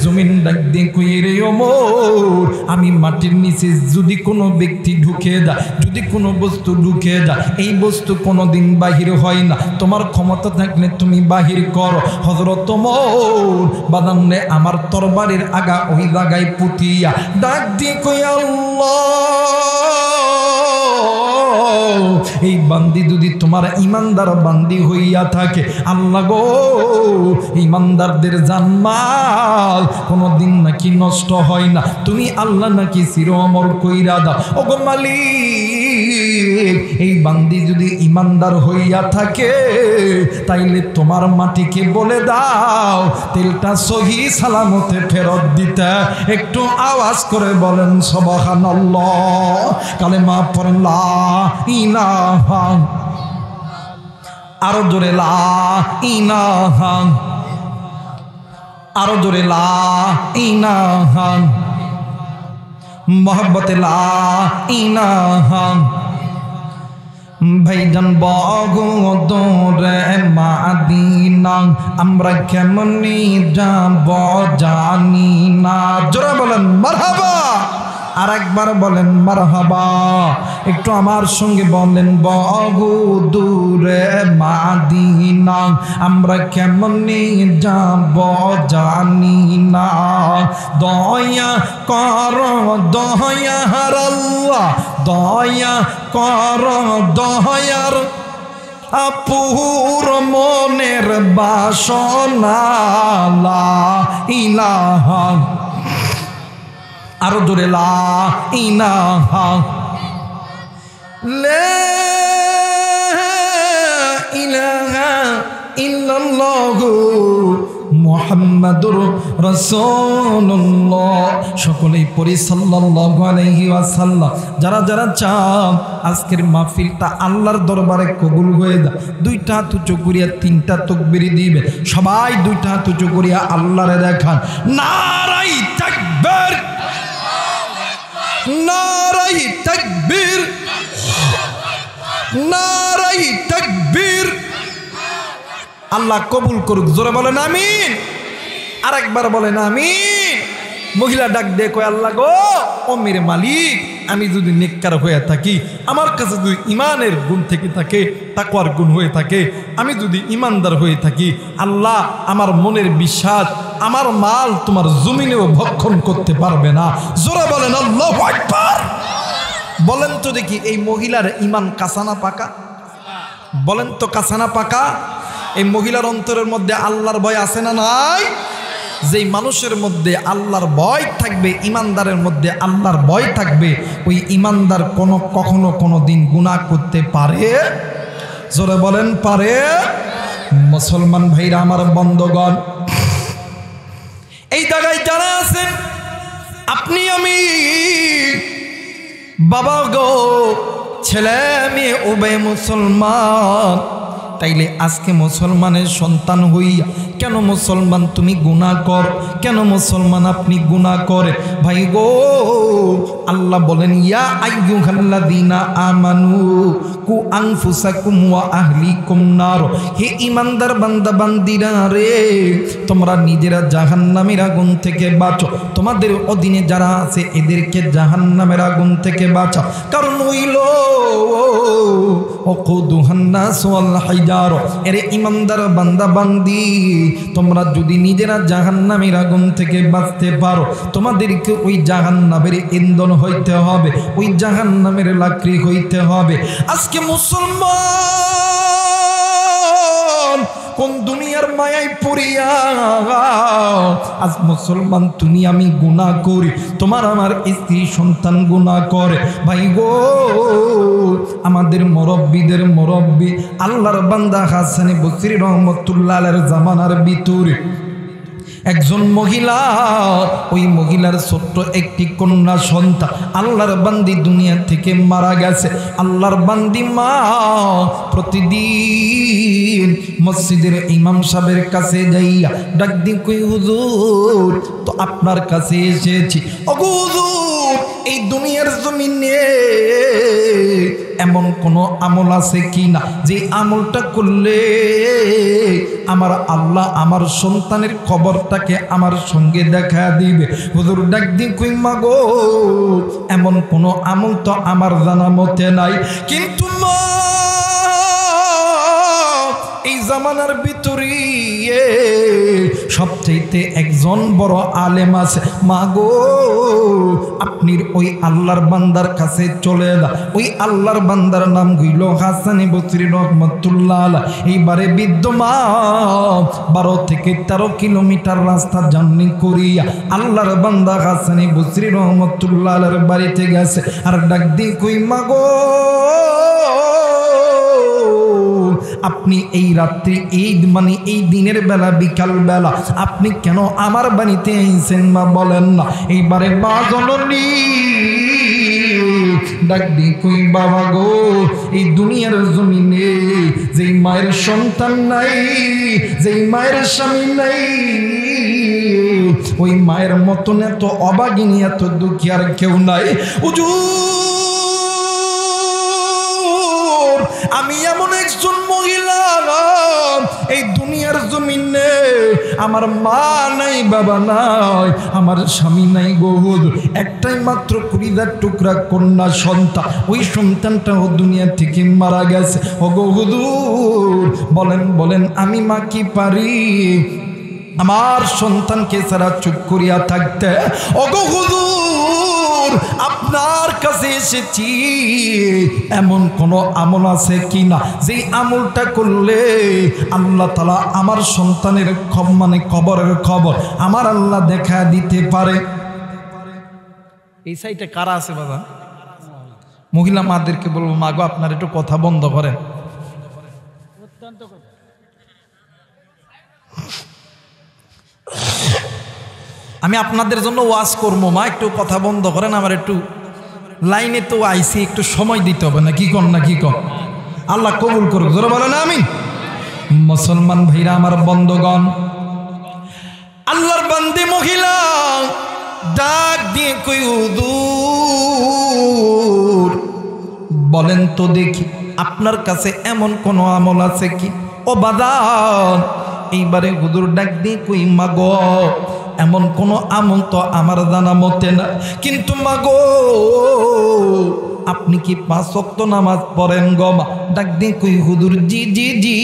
জমিন ডাক দিয়ে কই রে ওমর, আমি মাটির নিচে যদি কোনো ব্যক্তি ঢুকে যায়, যদি কোনো বস্তু ঢুকে যায়, এই বস্তু কোনোদিন বাহির হয় না, তোমার ক্ষমতা থাকলে তুমি বাহির করো। হযরত ওমর বাদানে আমার তরবারির আগা ওই জায়গায় পুতিয়া ডাক দিয়ে কই আল্লাহ, এই বান্দি যদি তোমার ইমানদার বান্দি হইয়া থাকে, আল্লাহ গো, ইমানদারদের জানমাল কোনোদিন নাকি নষ্ট হয় না, তুমি আল্লাহ নাকি চির অমর কইরা দাও। ও গো মালিক, এই বান্দি যদি ইমানদার হইয়া থাকে তাইলে তোমার মাটিকে বলে দাও তেলটা সহি সালামতে ফেরত দিতে। একটু আওয়াজ করে বলেন সুবহানাল্লাহ, কালেমা পড়েন লা ইলাহা, আরো জোরে লা ইলাহা, আরো জোরে লা ইলাহা, মোহব্বতে লা ইলাহা। ভাইজান বগদরে মাদিনা আমরা কেমনি যাব জানি না। জোরে বলেন মারহাবা, আর একবার বলেন মারহাবা। একটু আমার সঙ্গে বলেন বগদরে মাদিনা আমরা কেমনি যাব জানি না। দয়া কর দয়ার আল্লাহ, দয়া কর দয়ার আপুর মনের বাসনা লা ইলাহা, আরো জোরে লা ইলাহা, লা ইলাহা ইল্লাল্লাহু মুহাম্মাদুর রাসূলুল্লাহ। সকলেই পড়ি সাল্লাল্লাহু আলাইহি ওয়াসাল্লাম। যারা যারা চান আজকের মাহফিলটা আল্লাহর দরবারে কবুল হয়ে যায়, দুইটা হাত উঁচু করিয়া তিনটা তাকবীর দিবেন। সবাই দুইটা হাত উঁচু করিয়া আল্লাহরে দেখান নারায়ে তাকবীর, নারায়ে তাকবীর, নারায়ে তাকবীর। আল্লাহ কবুল করুক। জোরে বলেন আমিন, আর একবার বলেন আমিন। মহিলা ডাক দিয়ে কয় আল্লাহ গো, ও মেরে মালিক, আমি যদি নেককার হয়ে থাকি, আমার কাছে যদি ইমানের গুণ থেকে থাকে, তাকওয়ার গুণ হয়ে থাকে, আমি যদি ইমানদার হয়ে থাকি, আল্লাহ আমার মনের বিশ্বাস আমার মাল তোমার জমিনেও ভক্ষণ করতে পারবে না। জোরে বলেন আল্লাহু আকবার। বলেন তো দেখি এই মহিলার ইমান কাঁচা পাকা? বলেন তো কাঁচা পাকা? এই মহিলার অন্তরের মধ্যে আল্লাহর ভয় আছে না নাই? যেই মানুষের মধ্যে আল্লাহর ভয় থাকবে, ইমানদারের মধ্যে আল্লাহর ভয় থাকবে, ওই ইমানদার কখনো কোনো দিন গুনাহ করতে পারে? জোরে বলেন পারে? মুসলমান ভাইরা আমার বন্ধগণ, এই জায়গায় যারা আছেন আপনি আমি বাবা গো, ছেলে মেয়ে উভয় মুসলমান, তাইলে আজকে মুসলমানের সন্তান হইয়া কেন মুসলমান তুমি গুনাহ কর? কেন মুসলমান আপনি গুনাহ করে? ভাই গো, আল্লাহ বলেন ইয়া আইয়ুহাল্লাযীনা আমানু কু আনফুসাকুম ওয়া আহলিকুম নার। হে ঈমানদার বান্দা বান্দিরা রে, তোমরা নিজেরা জাহান্নামের আগুন থেকে বাঁচো, তোমাদের অধীনে যারা আছে এদেরকে জাহান্নামের আগুন থেকে বাঁচাও। কারণ হইল ওয়াকুদুহান নাস ওয়াল হিজার। এরে ঈমানদার বান্দা বান্দি, তোমরা যদি নিজেরা জাহান্নামের আগুন থেকে বাঁচতে পারো, তোমাদেরকে ওই জাহান্নামের ইন্ধন হইতে হবে, ওই জাহান্নামের লাকড়ি হইতে হবে। আজকে মুসলমান কোন দুনিয়ার মায়ায় পড়িয়া আজ মুসলমান তুমি আমি গুনাহ করি, তোমার আমার স্ত্রী সন্তান গুনাহ করে। ভাই গো, আমাদের মুরব্বীদের মুরব্বী আল্লাহর বান্দা হাসান বসরি রহমতুল্লাহ আলাইহির জামানার ভিতরে একজন মহিলা, ওই মহিলার ছোট্ট একটি কন্যা সন্তান, আল্লাহর বান্দি দুনিয়া থেকে মারা গেছে। আল্লাহর বান্দি মা প্রতিদিন মসজিদের ইমাম সাহেবের কাছে যাইয়া ডাক দি কই হুজুর, তো আপনার কাছে এসেছি। ওগো হুজুর, এই দুনিয়ার জমিনে এমন কোনো আমল আছে কি না যে আমলটা করলে আমার আল্লাহ আমার সন্তানের খবরটাকে আমার সঙ্গে দেখা দিবে? হুজুর ডাক দিন কই মা গো, এমন কোনো আমল তো আমার জানা মতে নাই, কিন্তু মা এই জামানার ভিতরে সবচাইতে একজন বড় আলেম আছে। মা গো, আপনি ওই আল্লাহর বান্দার কাছে চলে যা। ওই আল্লাহর বান্দার নাম হইল হাসান বসরি রহমতুল্লাহ আলাইহি। এইবারে বিদ্যমান 12 থেকে 13 কিলোমিটার রাস্তা জার্নি করিয়া আল্লাহর বান্দা হাসান বসরি রহমতুল্লাহ আলাইহির বাড়িতে গেছে। আর ডাক দি কই মা গো, আপনি এই রাত্রি ঈদ মানে এই দিনের বেলা বিকাল বেলা আপনি কেন আমার বাড়িতে আইছেন মা বলেন না? এইবারে মা জননী ডাক দি কই বাবা গো, এই দুনিয়ার জমিনে যেই মায়ের সন্তান নাই, যেই মায়ের স্বামী নাই, ওই মায়ের মতন এত অভাগিনী এত দুঃখী আর কেউ নাই। হুজুর, আমি এমন একজন মহিলা, এই দুনিয়ার জমিনে আমার মা নাই, বাবা নাই, আমার স্বামী নাই গো হুজুর, একটাই মাত্র কলিজার টুকরা কন্যা সন্তান, ওই সন্তানটাও দুনিয়া থেকে মারা গেছে। ও গো হুজুর, বলেন বলেন আমি মা কি পারি আমার সন্তানকে ছাড়া চুপ করিয়া থাকতে? ও গো হুজুর, আপনার কাছে এসেছি, এমন কোন আমল আছে কিনা যে আমলটা করলে আল্লাহ তাআলা আমার সন্তানের মানে কবরের খবর আমার আল্লাহ দেখা দিতে পারে? এই সাইডে কারা আছে বাবা? মহিলা মাদেরকে বলবো, মা গো আপনার একটু কথা বন্ধ করেন। আমি আপনাদের জন্য ওয়াজ করবো, মা একটু কথা বন্ধ করেন, আমার একটু লাইনে তো আইসি, একটু সময় দিতে হবে না, কি কন না কি কন? আল্লাহ কবুল করুক, জোরে বলেন আমিন। মুসলমান ভাইরা আমার বন্ধগণ, আল্লাহর বান্দী মহিলা ডাক দিয়ে কই হুজুর, বলেন তো দেখি আপনার কাছে এমন কোন আমল আছে কি? ও বাদান, এইবারে হুজুর ডাক দিয়ে কই মা গো, এমন কোন আমল তো আমার জানা মতে না, কিন্তু মা গো আপনি কি 5 ওয়াক্ত নামাজ পড়েন গো মা? ডাক দিন কই হুজুর জি জি জি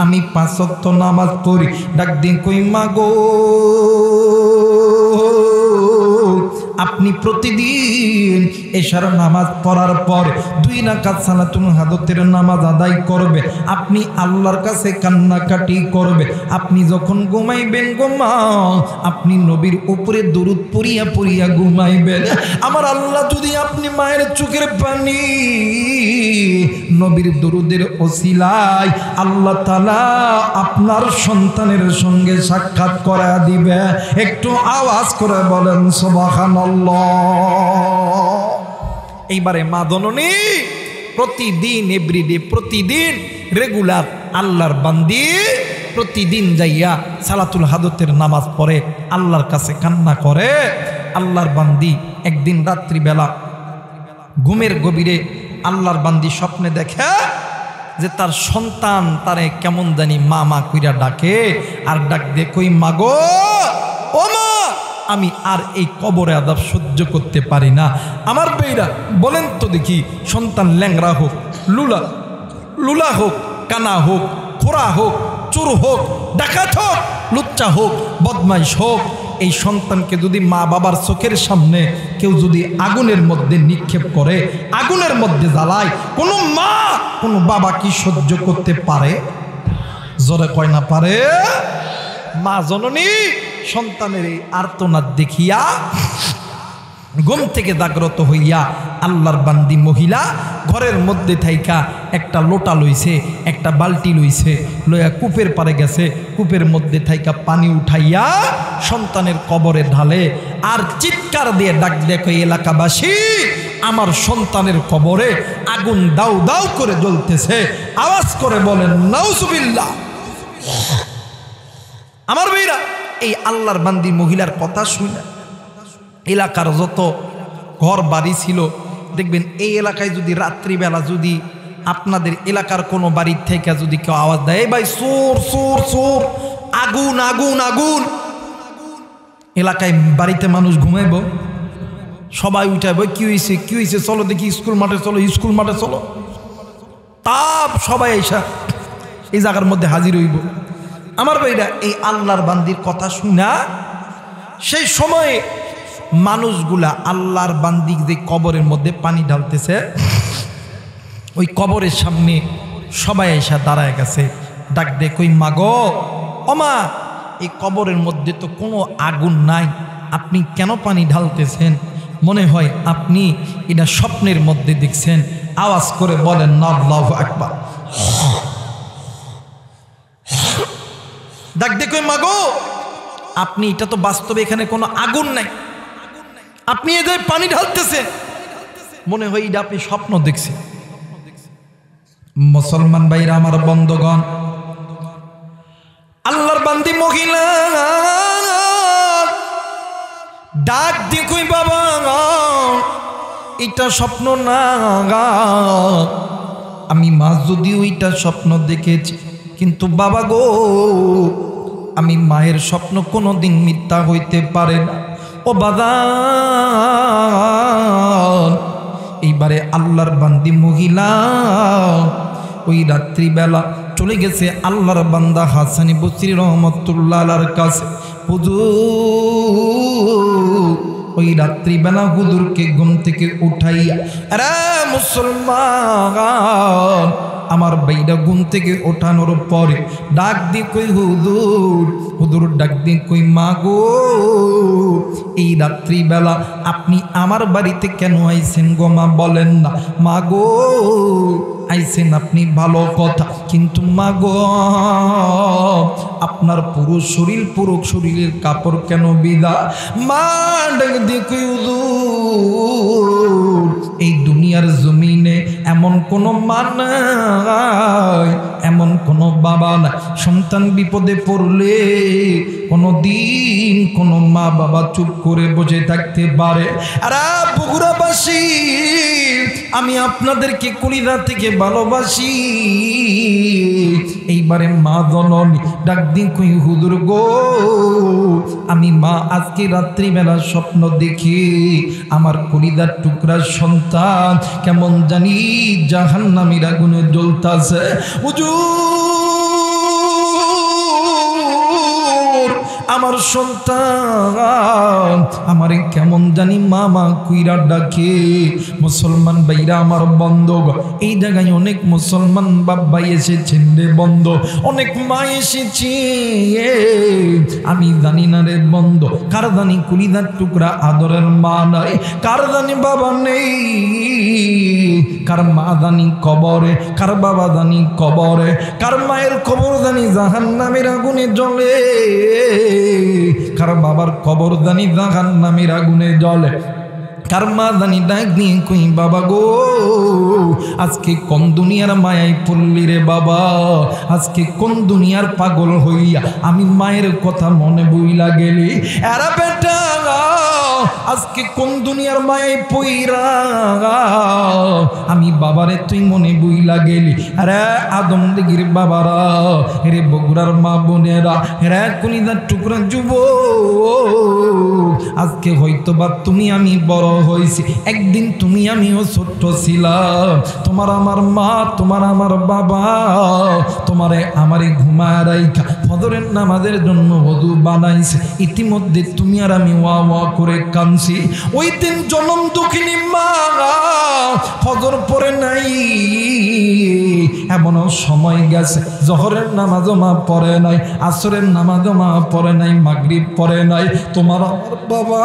আমি 5 ওয়াক্ত নামাজ পড়ি। ডাক দিন কই মা গো আপনি প্রতিদিন এশার নামাজ পড়ার পর 2 রাকাত সালাতুল হাজতের নামাজ আদায় করবে, আপনি আল্লাহর কাছে কান্নাকাটি করবে। আপনি যখন ঘুমাইবেন আপনি নবীর উপরে দরুদ পড়িয়া পড়িয়া ঘুমাইবেন। আমার আল্লাহ যদি আপনি মায়ের চোখের পানি নবীর দরুদের ওসিলায় আল্লাহ তাআলা আপনার সন্তানের সঙ্গে সাক্ষাৎ করা দিবে। একটু আওয়াজ করে বলেন সুবহানাল্লাহ। এইবারে মা জননী প্রতিদিন এভরিডে, প্রতিদিন রেগুলার আল্লাহর বান্দি প্রতিদিন যাইয়া সালাতুল হাজতের নামাজ পড়ে, আল্লাহর কাছে কান্না করে। আল্লাহর বান্দি একদিন রাত্রিবেলা ঘুমের গভীরে আল্লাহর বান্দি স্বপ্নে দেখে যে তার সন্তান তারে কেমন জানি মা মা কইরা ডাকে, আর ডাক দিয়ে কই মাগো ও মা, আমি আর এই কবরে আযাব সহ্য করতে পারি না। আমার বেইরা বলেন তো দেখি, সন্তান ল্যাংরা হোক, লুলা হোক, কানা হোক, খোরা হোক, চোর হোক, ডাকাত হোক, লুচ্চা হোক, বদমাইশ হোক, এই সন্তানকে যদি মা বাবার চোখের সামনে কেউ যদি আগুনের মধ্যে নিক্ষেপ করে, আগুনের মধ্যে জ্বালায়, কোনো মা কোনো বাবা কি সহ্য করতে পারে? জোরে কয় না পারে। মা জননী সন্তানের এই আর্তনাদ দেখিয়া ঘুম থেকে জাগ্রত হইয়া আল্লাহর বান্দি মহিলা ঘরের মধ্যে থাইকা একটা লোটা লইছে, একটা বালতি লইছে, লইয়া কূপের পারে গেছে, কূপের মধ্যে থাইকা পানি উঠাইয়া সন্তানের কবরে ঢালে, আর চিৎকার দিয়ে ডাক দেখো এলাকাবাসী, আমার সন্তানের কবরে আগুন দাউ দাউ করে জ্বলতেছে। আওয়াজ করে বলেন নাউজুবিল্লাহ। আমার ভাইরা, এই আল্লাহর বান্দি মহিলার কথা শুনে এলাকার যত ঘর বাড়ি ছিল, দেখবেন এই এলাকায় যদি রাত্রিবেলা যদি আপনাদের এলাকার কোনো বাড়ির থেকে যদি কেউ আওয়াজ দেয়, এই ভাই চোর চোর চোর, আগুন আগুন আগুন, এলাকায় বাড়িতে মানুষ ঘুমাইব, সবাই উঠাইব, কি হয়েছে কি হয়েছে, চলো দেখি স্কুল মাঠে চলো, স্কুল মাঠে চলো, তাপ সবাই এসা এই জায়গার মধ্যে হাজির হইব। আমার ভাইরা, এই আল্লাহর বান্দির কথা শুনা সেই সময়ে মানুষগুলা আল্লাহর বান্দি যে কবরের মধ্যে পানি ঢালতেছে, ওই কবরের সামনে সবাই এসে দাঁড়ায় গেছে, ডাক দে কই মাগো ওমা, এই কবরের মধ্যে তো কোনো আগুন নাই, আপনি কেন পানি ঢালতেছেন? মনে হয় আপনি এটা স্বপ্নের মধ্যে দেখছেন। আওয়াজ করে বলেন আল্লাহু আকবার। ডাক দে কই মাগো, আপনি এটা তো বাস্তবে এখানে কোনো আগুন নাই, আপনি এদের পানি ঢালতেছেন, মনে হয় এটা আপনি স্বপ্ন দেখছেন। মুসলমান ভাইরা আমার, বন্ধগণ, আল্লাহর বান্দি মহিলা ডাক দিয়ে কই বাবা, এটা স্বপ্ন না, আমি মা যদিও এটা স্বপ্ন দেখেছি, কিন্তু বাবা গো, আমি মায়ের স্বপ্ন কোনোদিন মিথ্যা হইতে পারে না। ও বাদান, এইবারে আল্লাহর বান্দি মহিলা ওই রাত্রিবেলা চলে গেছে আল্লাহর বান্দা হাসানি বসরি রহমতুল্লাহ আলাইহির কাছে। হুজুর, ওই রাত্রিবেলা হুজুরকে ঘুম থেকে উঠাইয়া, আরে মুসলমান, আমার বাইরা ঘুম থেকে ওঠানোর পরে ডাক দিয়ে কই হুজুর, হুজুর ডাক দিয়ে কই মাগো, এই রাত্রিবেলা আপনি আমার বাড়িতে কেন আইছেন গো মা? বলেন না। মাগো আইছেন আপনি ভালো কথা, কিন্তু মাগো আপনার পুরো শরীরের কাপড় কেন বিদা? মা ডাক দিয়ে কই হুজুর, এই দুনিয়ার জমিনে এমন কোনো মা নাই, এমন কোনো বাবা নাই, সন্তান বিপদে পড়লে কোনো দিন কোনো মা বাবা চুপ করে বসে থাকতে পারে? আর বগুড়াবাসী, আমি আপনাদেরকে কলিজা থেকে ভালোবাসি। এইবারে মা জননী ডাক দিন কই হুজুর গো, আমি মা আজকে রাত্রিবেলা স্বপ্ন দেখি আমার কলিজার টুকরা সন্তান কেমন জানি জাহান্নামীর আগুনে জ্বলতাছে। হুজুর আমার সন্তান আমারে কেমন জানি মামা কুইরা ডাকে। মুসলমান ভাইরা আমার বন্ধু, এই জায়গায় অনেক মুসলমান বাবা এসেছেন রে বন্ধু, অনেক মা এসেছে। আমি জানি না রে বন্ধু, কার জানি কুলিদার টুকরা আদরের মা নাই, কার জানি বাবা নেই, কার মা জানি কবরে, কার বাবা জানি কবরে, কার মায়ের কবর জানি জাহান্নামের আগুনে জ্বলে, কার বাবার কবর জানি জাহান্নামের আগুনে জ্বলে, কার মা জানি ডাক দিয়ে কই বাবা গো আজকে কোন দুনিয়ার মায়ায় পড়লি রে বাবা, আজকে কোন দুনিয়ার পাগল হইয়া আমি মায়ের কথা মনে বইলা গেলি। এরা বেটা আজকে কোন দুনিয়ার মায়ায় পইরা আমি বাবারে তুই মনে বইলা গেলি। আরে আদম দিগির বাবারা, রে বগুড়ার মা বোনেরা, রে কলিজার টুকরা যুব, আজকে হয়তো বা তুমি আমি বড় হয়েছি, একদিন তুমি আমিও ছোট্ট ছিলাম। তোমার আমার মা, তোমার আমার বাবা তোমারে আমারে ঘুমায় রাইখা ফজরের নামাজের জন্য ওযু বানাইছে, ইতিমধ্যে তুমি আর আমি ওয়া ওয়া করে কাঁদছি। ওই দিন জনম দুঃখিনী মা ফজর পড়ে নাই, এমন সময় গেছে জোহরের নামাজও মা পড়ে নাই, আসরের নামাজও মা পড়ে নাই, মাগরিব পড়ে নাই। তোমার আমার বাবা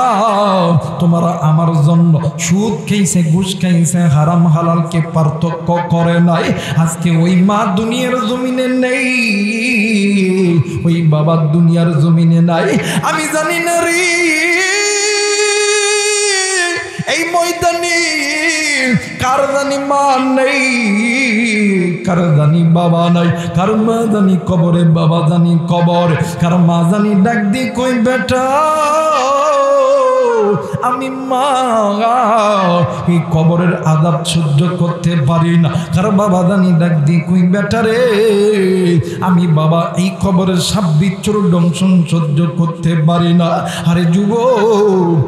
তোমার আমার জন্য সুদ খাইছে, ঘুষ খাইছে, হারাম হালালকে পার্থক্য করে নাই। আজকে ওই মা দুনিয়ার জমিনে নেই, ওই বাবা দুনিয়ার জমিনে নাই। আমি জানি না রে এই ময়দানে কার জানি মা নেই, কার জানি বাবা নাই, কার মা জানি কবরে, বাবা জানি কবর, কার মা জানি ডাক দি কই বেটা আমি মা এই কবরের আযাব সহ্য করতে পারি না, কার বাবা জানি ডাক দি কই বেটা রে আমি বাবা এই কবরের সাপ বিচ্ছুর দংশন সহ্য করতে পারি না। আরে যুবক,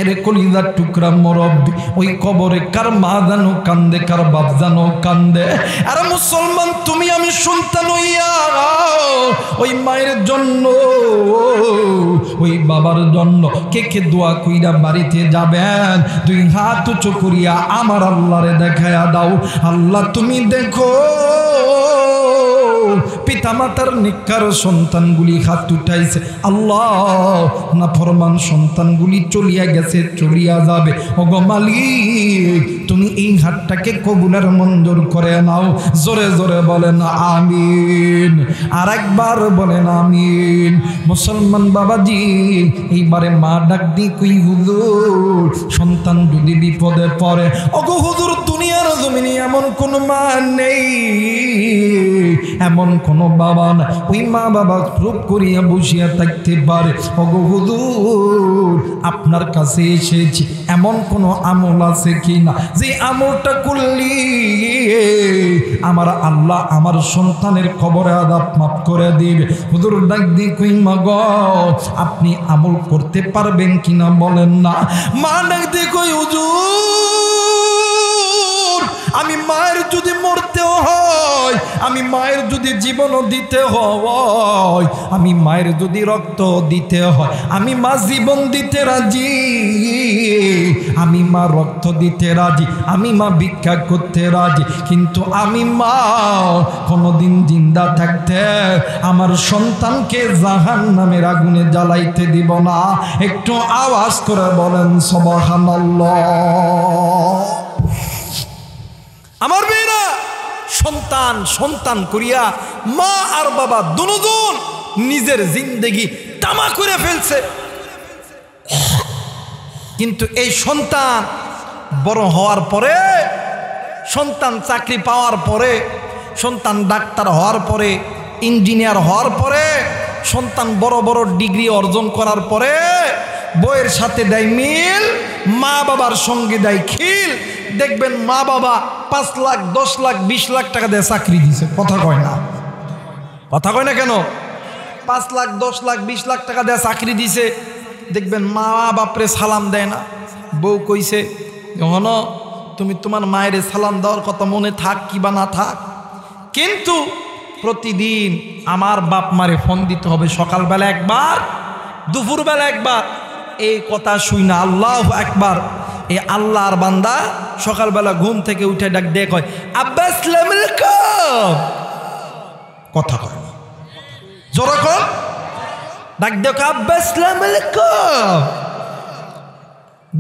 এরে কলিজার টুকরা মুরব্বি, ওই কবরে কার মা জানো কান্দে, কার বাপ জানো কান্দে। আর মুসলমান তুমি আমি সন্তান হইয়া ওই মায়ের জন্য, ওই বাবার জন্য কে কে দোয়া কইরা বাড়িতে যাবেন? দুই হাত উঁচু করিয়া আমার আল্লাহরে দেখায়া দাও, আল্লাহ তুমি দেখো পিতামাতার নিকার সন্তানগুলি হাত উঠাইছে, আল্লাহ না ফরমান সন্তানগুলি চলিয়া গেছে, চলিয়া যাবে। ওগো মালিক তুমি এই হাতটাকে কবুলের মঞ্জুর করে নাও। জোরে জোরে বলেন আমিন, আর একবার বলেন আমিন। মুসলমান বাবাজি এইবারে মা ডাক দি কই হুজুর সন্তান যদি বিপদে পড়ে, ওগো হুজুর দুনিয়ার জমিনে এমন কোন মা নেই, এমন কোন বাবা না ওই মা বাবা চুপ করিয়া বসিয়া থাকতে পারে। ওগো হুজুর আপনার কাছে এসেছি, এমন কোন আমল আছে কিনা যে আমলটা করলি আমার আল্লাহ আমার সন্তানের কবরে আযাব মাফ করে দিবে? হুজুর ডাক দি কই মা গো আপনি আমল করতে পারবেন কিনা বলেন না। মা ডাক দি কই হুজুর আমি মায়ের যদি মরতেও হয়, আমি মায়ের যদি জীবনও দিতে হয়, আমি মায়ের যদি রক্ত দিতে হয়, আমি মা জীবন দিতে রাজি, আমি মা রক্ত দিতে রাজি, আমি মা ভিক্ষা করতে রাজি, কিন্তু আমি মা কোনোদিন জিন্দা থাকতে আমার সন্তানকে জাহান্নামের আগুনে জ্বালাইতে দিব না। একটু আওয়াজ করে বলেন সুবহানাল্লাহ। আমার মেয়েরা সন্তান সন্তান করিয়া মা আর বাবা দুজন নিজের জিন্দেগি তামা করে ফেলছে, কিন্তু এই সন্তান বড় হওয়ার পরে, সন্তান চাকরি পাওয়ার পরে, সন্তান ডাক্তার হওয়ার পরে, ইঞ্জিনিয়ার হওয়ার পরে, সন্তান বড় বড় ডিগ্রি অর্জন করার পরে বইয়ের সাথে দেয় মিল, মা বাবার সঙ্গে দেয় খিল। দেখবেন মা বাবা 5 লাখ 10 লাখ 20 লাখ টাকা দিয়ে চাকরি দিছে, কথা কয় না, কথা কয় না কেন? 5 লাখ 10 লাখ 20 লাখ টাকা দিয়ে চাকরি দিছে, দেখবেন মা বাপরে সালাম দেয় না। বউ কইছে যখন তুমি তোমার মায়ের সালাম দেওয়ার কথা মনে থাক কিবা না থাক, কিন্তু প্রতিদিন আমার বাপ মারে ফোন দিতে হবে, সকালবেলা একবার, দুপুরবেলা একবার। এই কথা শুই না আল্লাহু আকবার, এই আল্লাহর বান্দা সকালবেলা ঘুম থেকে উঠে ডাক দিয়ে কয় আব্বা আসসালামু আলাইকুম, কথা কয় না, জোরে কর, ডাক দিয়ে কয় আব্বা আসসালামু আলাইকুম।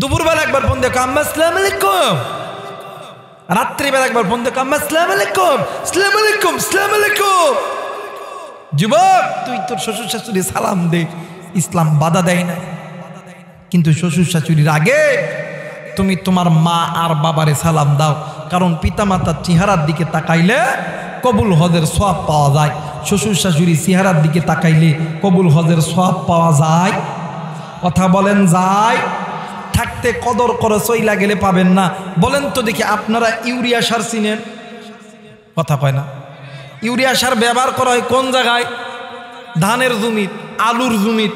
দুপুরবেলা একবার ফোন দিয়ে কয় আম্মা আসসালামু আলাইকুম। রাত্রিবেলা একবার ফোন দিয়ে কয় আম্মা আসসালামু আলাইকুম, আসসালামু আলাইকুম, আসসালামু আলাইকুম। যুবক, তুই তোর শ্বশুর শাশুড়ি সালাম দে, ইসলাম বাধা দেয় না, কিন্তু শ্বশুর শাশুড়ির আগে তুমি তোমার মা আর বাবারে সালাম দাও, কারণ পিতামাতার চেহারার দিকে তাকাইলে কবুল হজের সওয়াব পাওয়া যায়। শ্বশুর শাশুড়ি চেহারার দিকে তাকাইলে কবুল হজের সওয়াব পাওয়া যায়, কথা বলেন যায়? থাকতে কদর করে চইলা গেলে পাবেন না। বলেন তো দেখি, আপনারা ইউরিয়া সার চিনেন? কথা কয় না। ইউরিয়া সার ব্যবহার করা হয় কোন জায়গায়? ধানের জমিত, আলুর জমিত,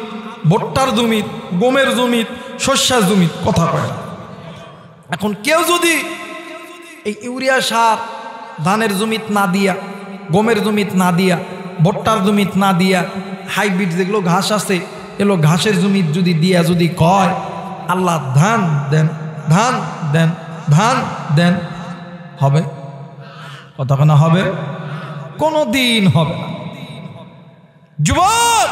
ভুট্টার জমিত, গমের জমিত, শস্যার জমিত, কথা কয় না। এখন কেউ যদি এই ইউরিয়া সার ধানের জমিত না দিয়া, গমের জমিত না দিয়া, ভুট্টার জমিত না দিয়া, হাইব্রিড যেগুলো ঘাস আছে এগুলো ঘাসের জমিত যদি দিয়া যদি কয় আল্লাহ ধান দেন, ধান দেন, ধান দেন, হবে? কথা কেনা হবে? কোনো দিন হবে না। যুবক,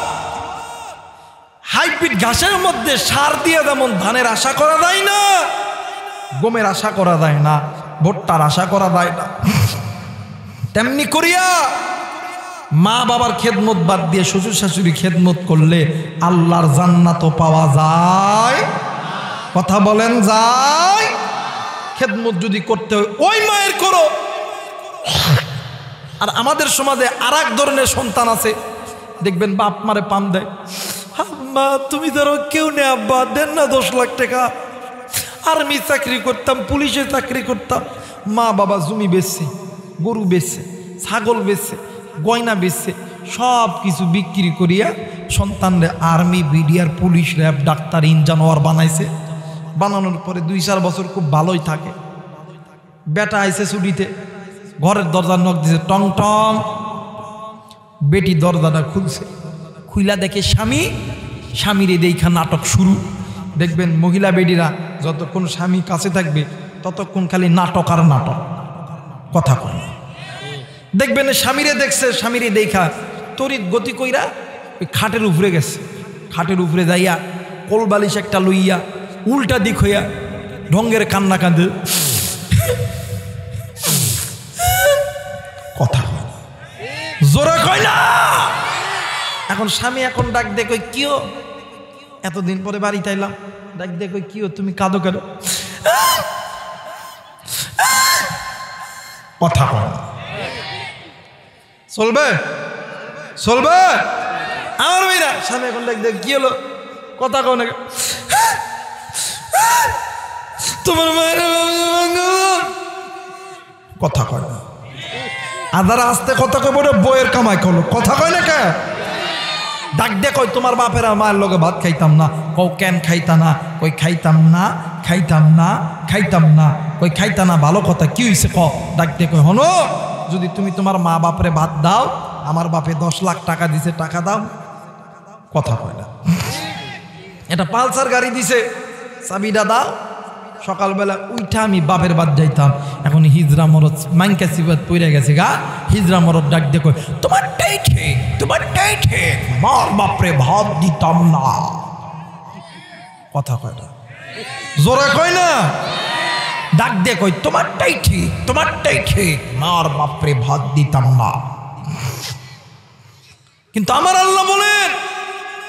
হাইব্রিড ঘাসের মধ্যে সার দিয়ে যেমন ধানের আশা করা যায় না, গমের আশা করা যায় না, ভুট্টার আশা করা যায় না, তেমনি করিয়া মা বাবার খেদমত বাদ দিয়ে শ্বশুর শাশুড়ি খেদমত করলে আল্লাহর জান্নাত পাওয়া যায়, কথা বলেন যায়? খেদমত যদি করতে হয় ওই মায়ের করো। আর আমাদের সমাজে আর এক ধরনের সন্তান আছে, দেখবেন বাপ মারে পাম দেয়, আম্মা তুমি ধরো কেউ নেই, আব্বা দেন না 10 লাখ টাকা, আর্মি চাকরি করতাম, পুলিশে চাকরি করতাম। মা বাবা জমি বেচছে, গরু বেচছে, ছাগল বেচছে, গয়না বেচছে, সব কিছু বিক্রি করিয়া সন্তানরে army, BDR, police, RAB, doctor, engineer বানাইছে। বানানোর পরে 2-4 বছর খুব ভালোই থাকে। বেটা আইছে ছুটিতে, ঘরের দরজা নক দিছে, টং টং। বেটি দরজাটা খুলছে, খুইলা দেখে স্বামী, স্বামীর দেখা নাটক শুরু। দেখবেন মহিলা বেডিরা যতক্ষণ স্বামী কাছে থাকবে ততক্ষণ খালি নাটক আর নাটক, কথা কয়। দেখবেন স্বামীরে দেখছে, স্বামীরে দেখা তড়িৎ গতি কইরা ওই খাটের উপরে গেছে, খাটের উপরে যাইয়া কোল বালিশ একটা লইয়া উল্টা দিক হইয়া ঢঙ্গের কান্না কাঁদে, কথা কয় না, জোরে কয় না। এখন স্বামী এখন ডাক দে কই কিও, এতদিন পরে বাড়িতে আইলাম, ডাক দে কই কিও তুমি কাঁদো কেন, কথা কয় না। চলবে? চলবে? আমার মেয়েরা স্বামী এখন ডাক দে কি হলো, কথা কও না, তোমার মায়ের কথা কয় না। আদার আসতে কথা কয় বলে বইয়ের কামাই করলো, কথা কয় না কে? ডাক দে কই তোমার বাপের আর মায়ের লগে ভাত খাইতাম না, কও কেন খাইতা না, কই খাইতাম না, খাইতাম না, খাইতাম না, কই খাইতা না, ভালো কথা কি হইছে ক। ডাক দে কই হনো, যদি তুমি তোমার মা বাপরে ভাত দাও, আমার বাপে 10 লাখ টাকা দিছে, টাকা দাও, কথা কয় না। এটা পালসার গাড়ি দিছে, চাবিটা দাও, সকালবেলা উইঠা আমি বাপের বাদ যাইতাম। এখন হিজরা মরদ মাইনকা সিবাদ পইরা গেছে গা, হিজরা মরদ ডাক দিয়ে কই তোমারটাই ঠিক, তোমারটাই ঠিক, মার বাপরে ভাত দিতাম না, কথা কয় না, জোরে কয় না, ডাক দিয়ে কই তোমারটাই ঠিক, তোমারটাই ঠিক, মার বাপরে ভাত দিতাম না। কিন্তু আমার আল্লাহ বলেন,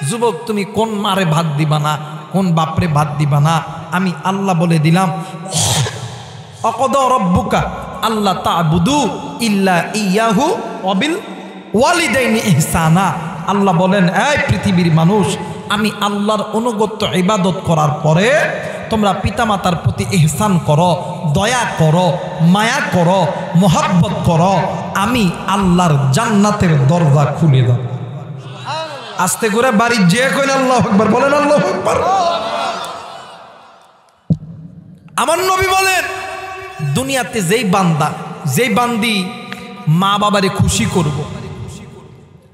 যুবক তুমি কোন মারে ভাত দিবা না, কোন বাপরে ভাত দিবা না, আমি আল্লাহ বলে দিলাম, অকদা রব্বুকা আল্লাহ তা'বুদু ইল্লা ইয়াহু ওয়া বিল ওয়ালিদাইনি ইহসানা। আল্লাহ বলেন, এই পৃথিবীর মানুষ, আমি আল্লাহর অনুগত্য ইবাদত করার পরে তোমরা পিতামাতার প্রতি ইহসান করো, দয়া করো, মায়া করো, মোহাব্বত করো, আমি আল্লাহর জান্নাতের দরজা খুলে দাও। আস্তে করে বাড়ি যে কইন আল্লাহু আকবার বলেন, আল্লাহু আকবার। আমার নবী বলেন, দুনিয়াতে যেই বান্দা, যেই বান্দি মা বাবারে খুশি করব,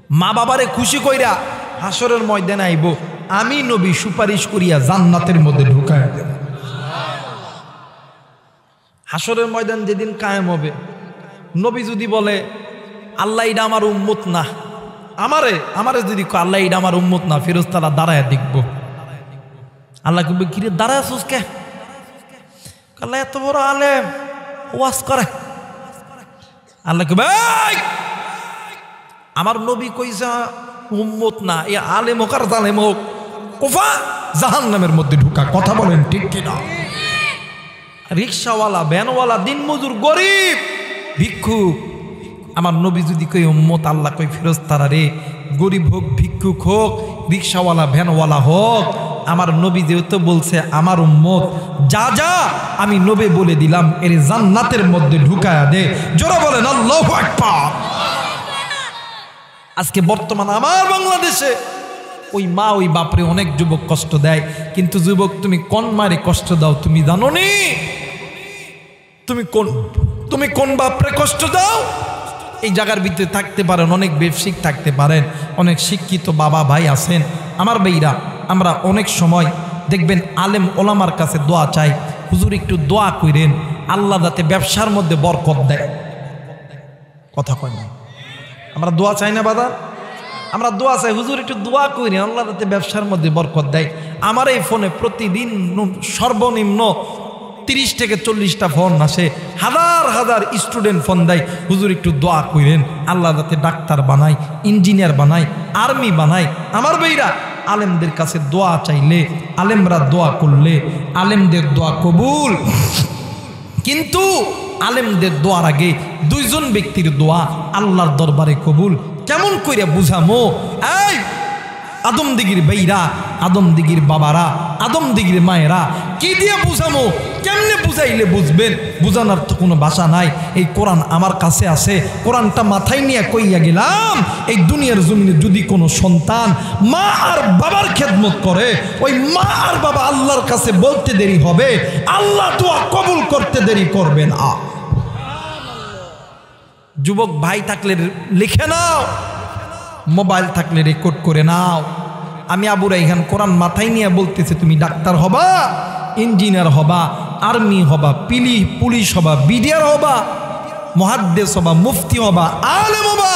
মা বাবারে খুশি কইরা হাসরের ময়দানে আইব, আমি নবী সুপারিশ করিয়া জান্নাতের মধ্যে ঢুকায় দেব। হাসরের ময়দান যেদিন কায়েম হবে, নবী যদি বলে আল্লাহ এটা আমার উম্মত না, আমারে যদি আল্লাহ এটা আমার উম্মত না, ফেরেশতারা দাঁড়ায় দেখব। আল্লাহ কইবে কিরে দাঁড়ায় আছিস কে? আল্লাহ এত বড় আলেম ওয়াজ করে। আল্লাহ কইবে আমার নবী কইসা উম্মত না, এ আলেম হোক আর জালেম হোক, কোফা জাহান্নামের মধ্যে ঢুকা। কথা বলেন ঠিক কিনা? রিক্সাওয়ালা, ভ্যানওয়ালা, দিনমজুর, গরিব, ভিক্ষুক, আমার নবী যদি কই উম্মত, আল্লাহ কই ফেরেশতারা রে, গরিব হোক, ভিক্ষুক হোক, রিক্সাওয়ালা, ভ্যানওয়ালা হোক, আমার নবী যেহেতু বলছে আমার উম্মত, যা যা আমি নবী বলে দিলাম এর জান্নাতের মধ্যে ঢুকায়া দে। জোরে বলেন আল্লাহু আকবার। আজকে বর্তমান আমার বাংলাদেশে ওই মা ওই বাপরে অনেক যুবক কষ্ট দেয়, কিন্তু যুবক তুমি কোন মারে কষ্ট দাও তুমি জানো নি? তুমি কোন বাপরে কষ্ট দাও? এই জায়গার ভিতরে থাকতে পারেন অনেক ব্যবসায়িক, থাকতে পারেন অনেক শিক্ষিত বাবা ভাই আছেন। আমার ভাইরা, আমরা অনেক সময় দেখবেন আলেম ওলামার কাছে দোয়া চাই, হুজুর একটু দোয়া করেন আল্লাহ যাতে ব্যবসার মধ্যে বরকত দেয়। কথা কয় না? আমরা দোয়া চাই না বাদা? আমরা দোয়া চাই হুজুর একটু দোয়া করি আল্লাহ যাতে ব্যবসার মধ্যে বরকত দেয়। আমার এই ফোনে প্রতিদিন সর্বনিম্ন 30 থেকে 40টা ফোন আসে, হাজার হাজার স্টুডেন্ট ফোন দেয়, হুজুর একটু দোয়া করেন আল্লাহ যাতে ডাক্তার বানায়, ইঞ্জিনিয়ার বানায়, আর্মি বানায়। আমার ভাইরা, আলেমদের কাছে দোয়া চাইলে, আলেমরা দোয়া করলে আলেমদের দোয়া কবুল, কিন্তু আলেমদের দোয়ার আগে দুইজন ব্যক্তির দোয়া আল্লাহর দরবারে কবুল। কেমন করে বুঝামো? এই আদমদিগির ভাইরা, আদমদিগির বাবারা, আদমদিগির মায়েরা, কি দিয়ে বুঝামো? কেমনে বুঝাইলে বুঝবেন? বুঝানোর তো কোনো ভাষা নাই। এই কোরআন আমার কাছে আছে, কোরআনটা মাথায় নিয়ে কইয়া গেলাম, এই দুনিয়ার জমিনে যদি কোনো সন্তান মা আর বাবার খেদমত করে, ওই মা আর বাবা আল্লাহর কাছে বলতে দেরি হবে, আল্লাহ দোয়া কবুল করতে দেরি করবেন। যুবক ভাই থাকলে লিখে নাও, মোবাইল থাকলে রেকর্ড করে নাও। আমি আবু রাইহান কোরআন মাথায় নিয়ে বলতেছে, তুমি ডাক্তার হবা, ইঞ্জিনিয়ার হবা, আর্মি হবা, পুলিশ হবা, বিডিআর হবা, মুহাদ্দিস হবা, মুফতি হবা, আলেম হবা।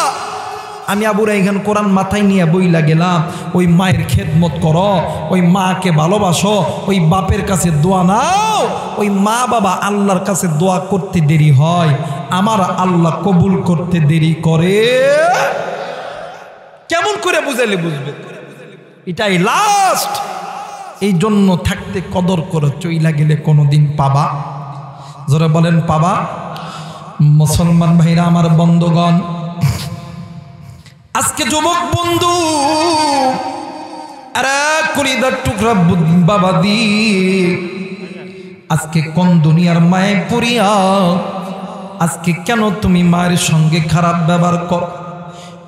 আমি আবু রাইহান কোরআন মাথায় নিয়ে বইলা গেলাম, ওই মায়ের খেদমত করো, ওই মাকে ভালোবাসো, ওই বাপের কাছে দোয়া নাও। ওই মা বাবা আল্লাহর কাছে দোয়া করতে দেরি হয়, আমার আল্লাহ কবুল করতে দেরি করে। কেমন করে বুঝাইলে বুঝবে? এটাই লাস্ট। এই জন্য থাকতে কদর করো, চইলা গেলে কোনোদিন পাবা। যারা বলেন পাবা। মুসলমান ভাইরা আমার, বন্ধুগণ, আজকে যুবক বন্ধু, আরে কলিদার টুকরা বাবা দি, আজকে কোন দুনিয়ার মায়ে পড়িয়া আজকে কেন তুমি মায়ের সঙ্গে খারাপ ব্যবহার কর?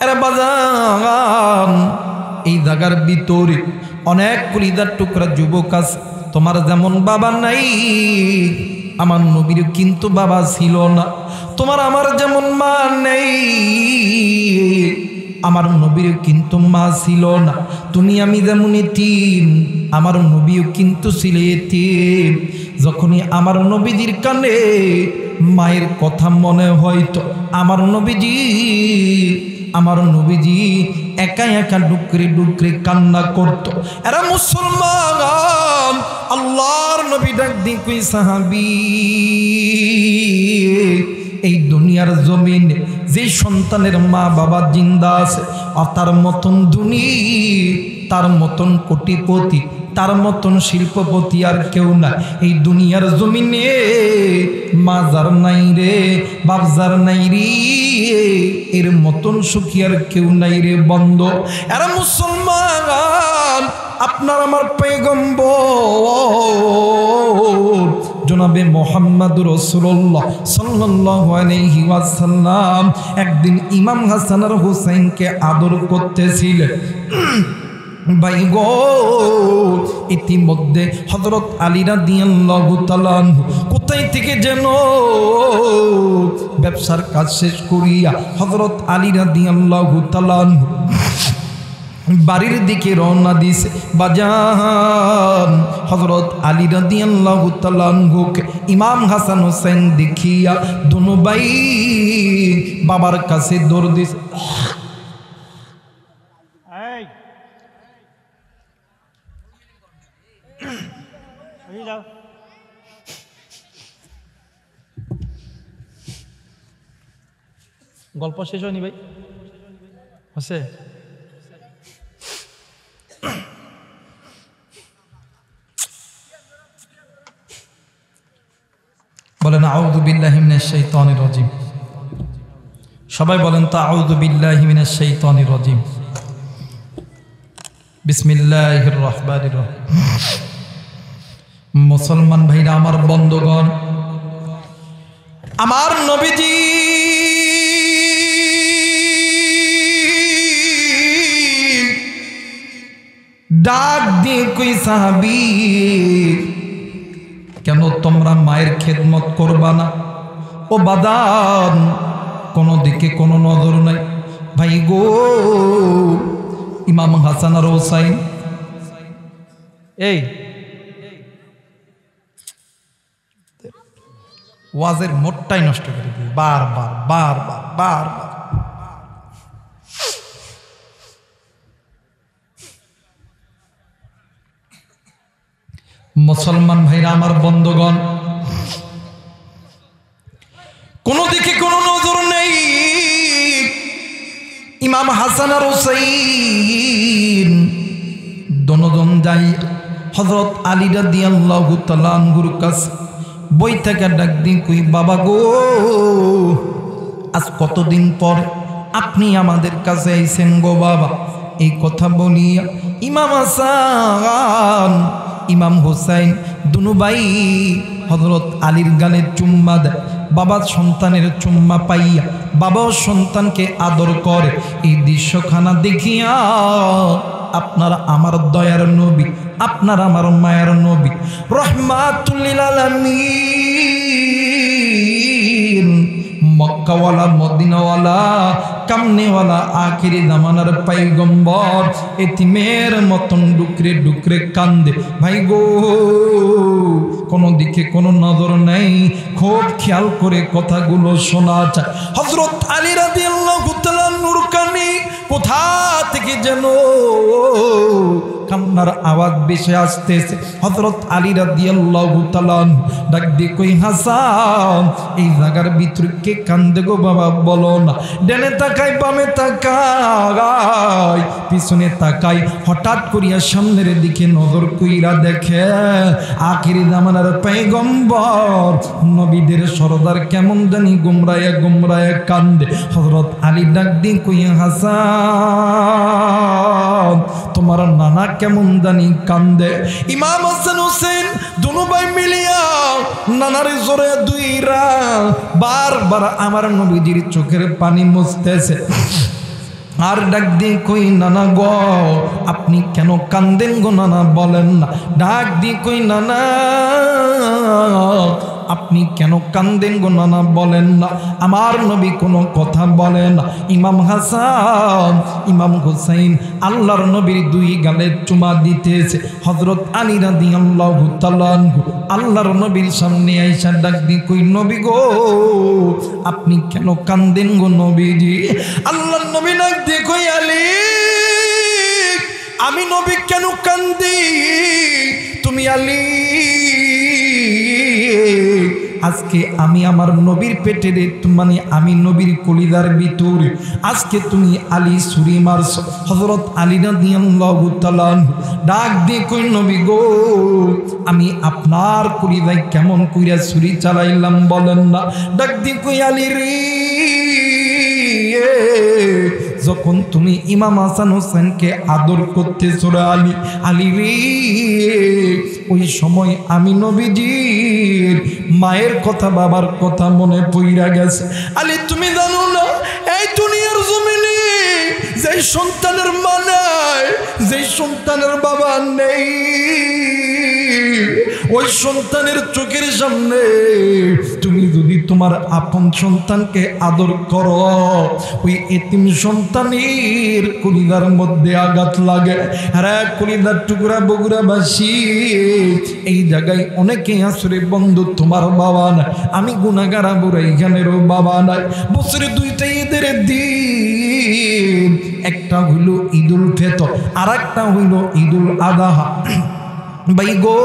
আরে বাজান, এই জায়গার ভিতরে অনেক কলিদার টুকরা যুবক আছে, তোমার যেমন বাবা নাই, আমার নবীর কিন্তু বাবা ছিল না। তোমার আমার যেমন মা নেই, আমার নবীর কিন্তু মা ছিল না। তুমি আমি যেমন এতিম, আমার নবীও কিন্তু ছিল এতিম। যখনই আমার নবীজির কানে মায়ের কথা মনে হয়তো, আমার নবীজি একা একা ডুকরে ডুকরে কান্না করতো। এরা মুসলমান, আল্লাহর নবী ডাক দি কই সাহাবী, এই দুনিয়ার জমিন যে সন্তানের মা বাবা জিন্দা আছে, তার মতন ধনী, তার মতন কোটিপতি, তার মতন শিল্পপতি আর কেউ না। এই দুনিয়ার জমিনে মা যার নাই রে, বাপ যার নাই রে, এর মতন সুখী আর কেউ নাই রে বন্ধ। এরা মুসলমান, আপনার আমার পয়গম্বর জনাবে মুহাম্মদুর রাসূলুল্লাহ সাল্লাল্লাহু আলাইহি ওয়াসাল্লাম একদিন ইমাম হাসান আর হুসাইনকে আদর করতেছিলেন। ভাই গো, ইতিমধ্যে হযরত আলী রাদিয়াল্লাহু তাআলা আনহু কোথায় থেকে যেন ব্যবসার কাজ শেষ করিয়া হযরত আলী রাদিয়াল্লাহু তাআলা আনহু বাড়ির দিকে রওনা দিছে। বাজান হযরত আলী রাদিয়াল্লাহু তাআলা আনহুকে ইমাম হাসান হোসেন দেখিয়া দুনো ভাই বাবার কাছে দৌড় দিছে। গল্প শেষ হয়নি ভাই? আছে? বলেন আউযু বিল্লাহি মিনাশ শাইতানির রাজিম। সবাই বলেন তো আউযু বিল্লাহি মিনাশ শাইতানির রাজিম। বিসমিল্লাহির রহমানির রহিম। মুসলমান ভাইরা আমার, বন্ধুগণ, আমার নবীজি ডাক দিয়ে কই সাহাবী, কেন তোমরা মায়ের খেদমত করবা না? ও বাদান, কোনো দিকে কোনো নজর নাই। ভাই গো, ইমাম হাসান আর হোসাইন, এই ওয়াজের মোটটাই নষ্ট করে দিই বারবার বারবার বারবার। মুসলমান ভাইরা আমার, বন্ধুগণ, কোন দিকে কোনো নজর নেই। ইমাম হাসান আর হুসাইন দনজন যাই হযরত আলী রাদিয়াল্লাহু তাআলা আনহুর কাছে বই থেকে ডাক দিন, কই বাবা গো, আজ কতদিন পর আপনি আমাদের কাছে আইছেন গো বাবা। এই কথা বলিয়া ইমাম হাসান ইমাম হোসাইন দুনো ভাই হযরত আলীর গালে চুম্মা দেয়। বাবা সন্তানের চুম্মা পাইয়া বাবাও সন্তানকে আদর করে। এই দৃশ্যখানা দেখিয়া আপনার আমার দয়ার নবী, আপনার আমার মায়ের নবী রাহমাতুল লিল আলামিন, মক্কাওয়ালা মদিনাওয়ালা কামনেওয়ালা আখিরি জামানার পয়গম্বর এতিমের মতন ডুকরে ডুকরে কান্দে। ভাই গো, কোনো দিকে কোনো নজর নেই, খুব খেয়াল করে কথাগুলো শোনা যায়। হযরত আলী রাদিয়াল্লাহু তাআলা নূর কানে কোথা থেকে যেন কান্নার আওয়াজ ভেসে আসতেছে। হযরত আলী রাদিয়াল্লাহু তাআলা ডাক দিয়ে কই হাসান, এই জায়গার ভিতরে কে কান্দে গো বাবা, বলো না। ডানে তাকাই বামে তাকাই পিছনে তাকাই, হঠাৎ করিয়া সামনের দিকে নজর কইরা দেখে আখিরি জামানার পয়গম্বর নবীদের সরদার কেমন জানি গুমরায়া গুমরায়া কান্দে। হযরত আলী ডাক দিয়ে কই হাসান, তোমার নানা কেমন জানি কান্দে। ইমাম হাসান হোসেন দুনো ভাই মিলিয়া নানার জোরে দুইরা বারবার আমার নবীজির চোখের পানি মুছতেছে। আর ডাক দিয়ে কই নানা গো, আপনি কেন কান্দেন গো নানা, বলেন না। ডাক দিয়ে কই নানা, আপনি কেন কান্দেন গো নানা, বলেন না। আমার নবী কোনো কথা বলে না। ইমাম হাসান ইমাম হুসাইন আল্লাহর নবীর দুই গালে চুমা দিতেছে। হযরত আলী রাদিয়াল্লাহু তাআলা আনহু আল্লাহর নবীর সামনে আইসা ডাক দিয়ে কই নবী গো, আপনি কেন কান্দেন গো নবীজি? আল্লাহর নবী ডাক দিয়ে কই আলী, আমি নবী কেন কান্দি? তুমি আলী, আজকে আমি আমার নবীর পেটের মানে আমি নবীর কলিজার ভিতরে আজকে তুমি আলী ছুরি মারছ। হযরত আলী রাদিয়াল্লাহু তাআলা ডাক দিয়ে কই নবী গো, আমি আপনার কলিজায় কেমন কইরা ছুরি চালাইলাম বলেন না। ডাক দিয়ে কই আলী রে, যখন তুমি ইমাম হাসান হোসেনকে আদর করতেছো আলী, আলী রে, ওই সময় আমি নবীজির মায়ের কথা বাবার কথা মনে পইরা গেছে। আলী তুমি জানো না, এই দুনিয়ার জমিনে যে সন্তানের মা নাই, যে সন্তানের বাবা নেই, ওই সন্তানের চোখের সামনে তুমি যদি তোমার আপন সন্তানকে আদর করো, ওই এতিম সন্তানের কলিজার মধ্যে আঘাত লাগে। আরে কলিজার টুকরা বগুড়াবাসী, এই জায়গায় অনেকে আসরে বন্ধু তোমার বাবা নাই, আমি গুনাহগার বুড়া এখানেরও বাবা নাই। বছরে দুইটা ঈদের দিন, একটা হইল ঈদুল ফিতর আর একটা হইল ঈদুল আযহা। ভাই গো,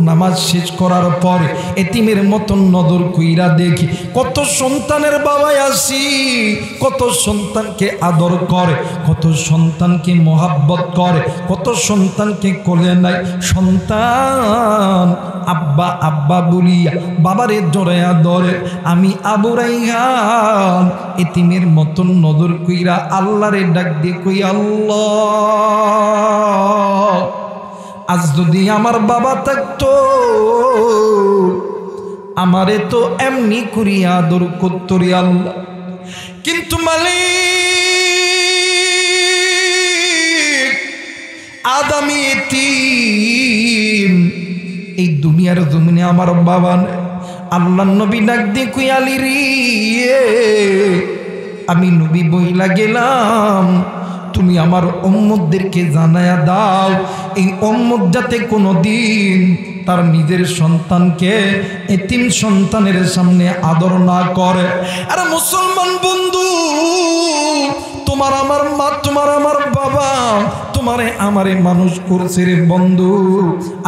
নামাজ শেষ করার পরে এতিমের মতন নজর কইরা দেখি কত সন্তানের বাবা আসি, কত সন্তানকে আদর করে, কত সন্তানকে মোহাব্বত করে, কত সন্তানকে কোলে নেয়। সন্তান আব্বা আব্বা বলিয়া বাবারে জড়াইয়া ধরে। আমি আবু রাইহান এতিমের মতন নজর কইরা আল্লাহরে ডাক দিয়ে কই, আল্লাহ, আজ যদি আমার বাবা থাকতো, আমারে তো এমনি করিয়া আদর করতো রে আল্লাহ। কিন্তু মালিক, আজ আমি এতিম, এই দুনিয়ার জমিনে আমার বাবা নেই। আল্লাহ নবী ডাক দিয়ে কই, আলী রে, আমি নবী বইলা গেলাম, তুমি আমার উম্মতদেরকে জানায়া দাও, এই উম্মত যাতে কোনোদিন তার নিজের সন্তানকে এতিম সন্তানের সামনে আদর না করে। আরে মুসলমান বন্ধু, তোমার আমার মা, তোমার আমার বাবা তোমারে আমারে মানুষ করছে রে বন্ধু।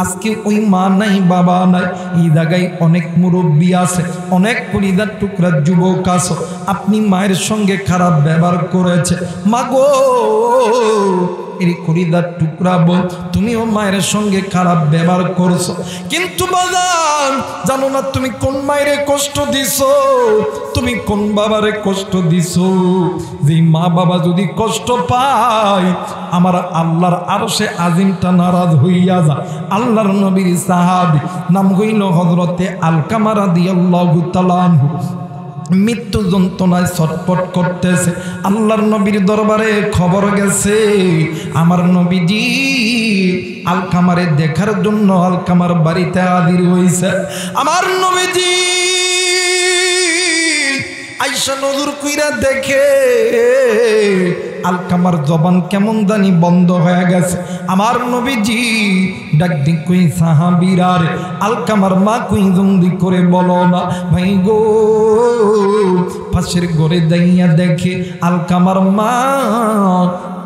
আজকে ওই মা নাই, বাবা নাই, এই জায়গায় অনেক মুরব্বী আছে, অনেক কলিজার টুকরা যুবক আছে। আপনি মায়ের সঙ্গে খারাপ ব্যবহার করেছে, মা গো, এই কলিজার টুকরা বোন, তুমিও মায়ের সঙ্গে খারাপ ব্যবহার করছো। কিন্তু বাজান, জানো না তুমি কোন মায়ের কষ্ট দিছো, তুমি কোন বাবারে কষ্ট দিছো। যে মা বাবা যদি কষ্ট পায়, আমার আল্লাহর আরশে আজিমটা নারাজ হইয়া যায়। আল্লাহর নবীর সাহাবী নাম হইল হযরতে আলকামা রাদিয়াল্লাহু তাআলা আনহু, মৃত্যু যন্ত্রণায় ছটফট করতেছে। আল্লাহর নবীর দরবারে খবর গেছে, আমার নবীজি আলকামারে দেখার জন্য আলকামার বাড়িতে হাজির হইছে। আমার নবীজি আইসা নজর কইরা দেখে আলকামার জবান কেমন জানি বন্ধ হয়ে গেছে। আমার নবীজি ডাক দি কই, সাহাবীরা রে, আলকামার মা কই, জলদি করে বলো না। ভাই গো, পাশের ঘরে দাইয়া দেখে আলকামার মা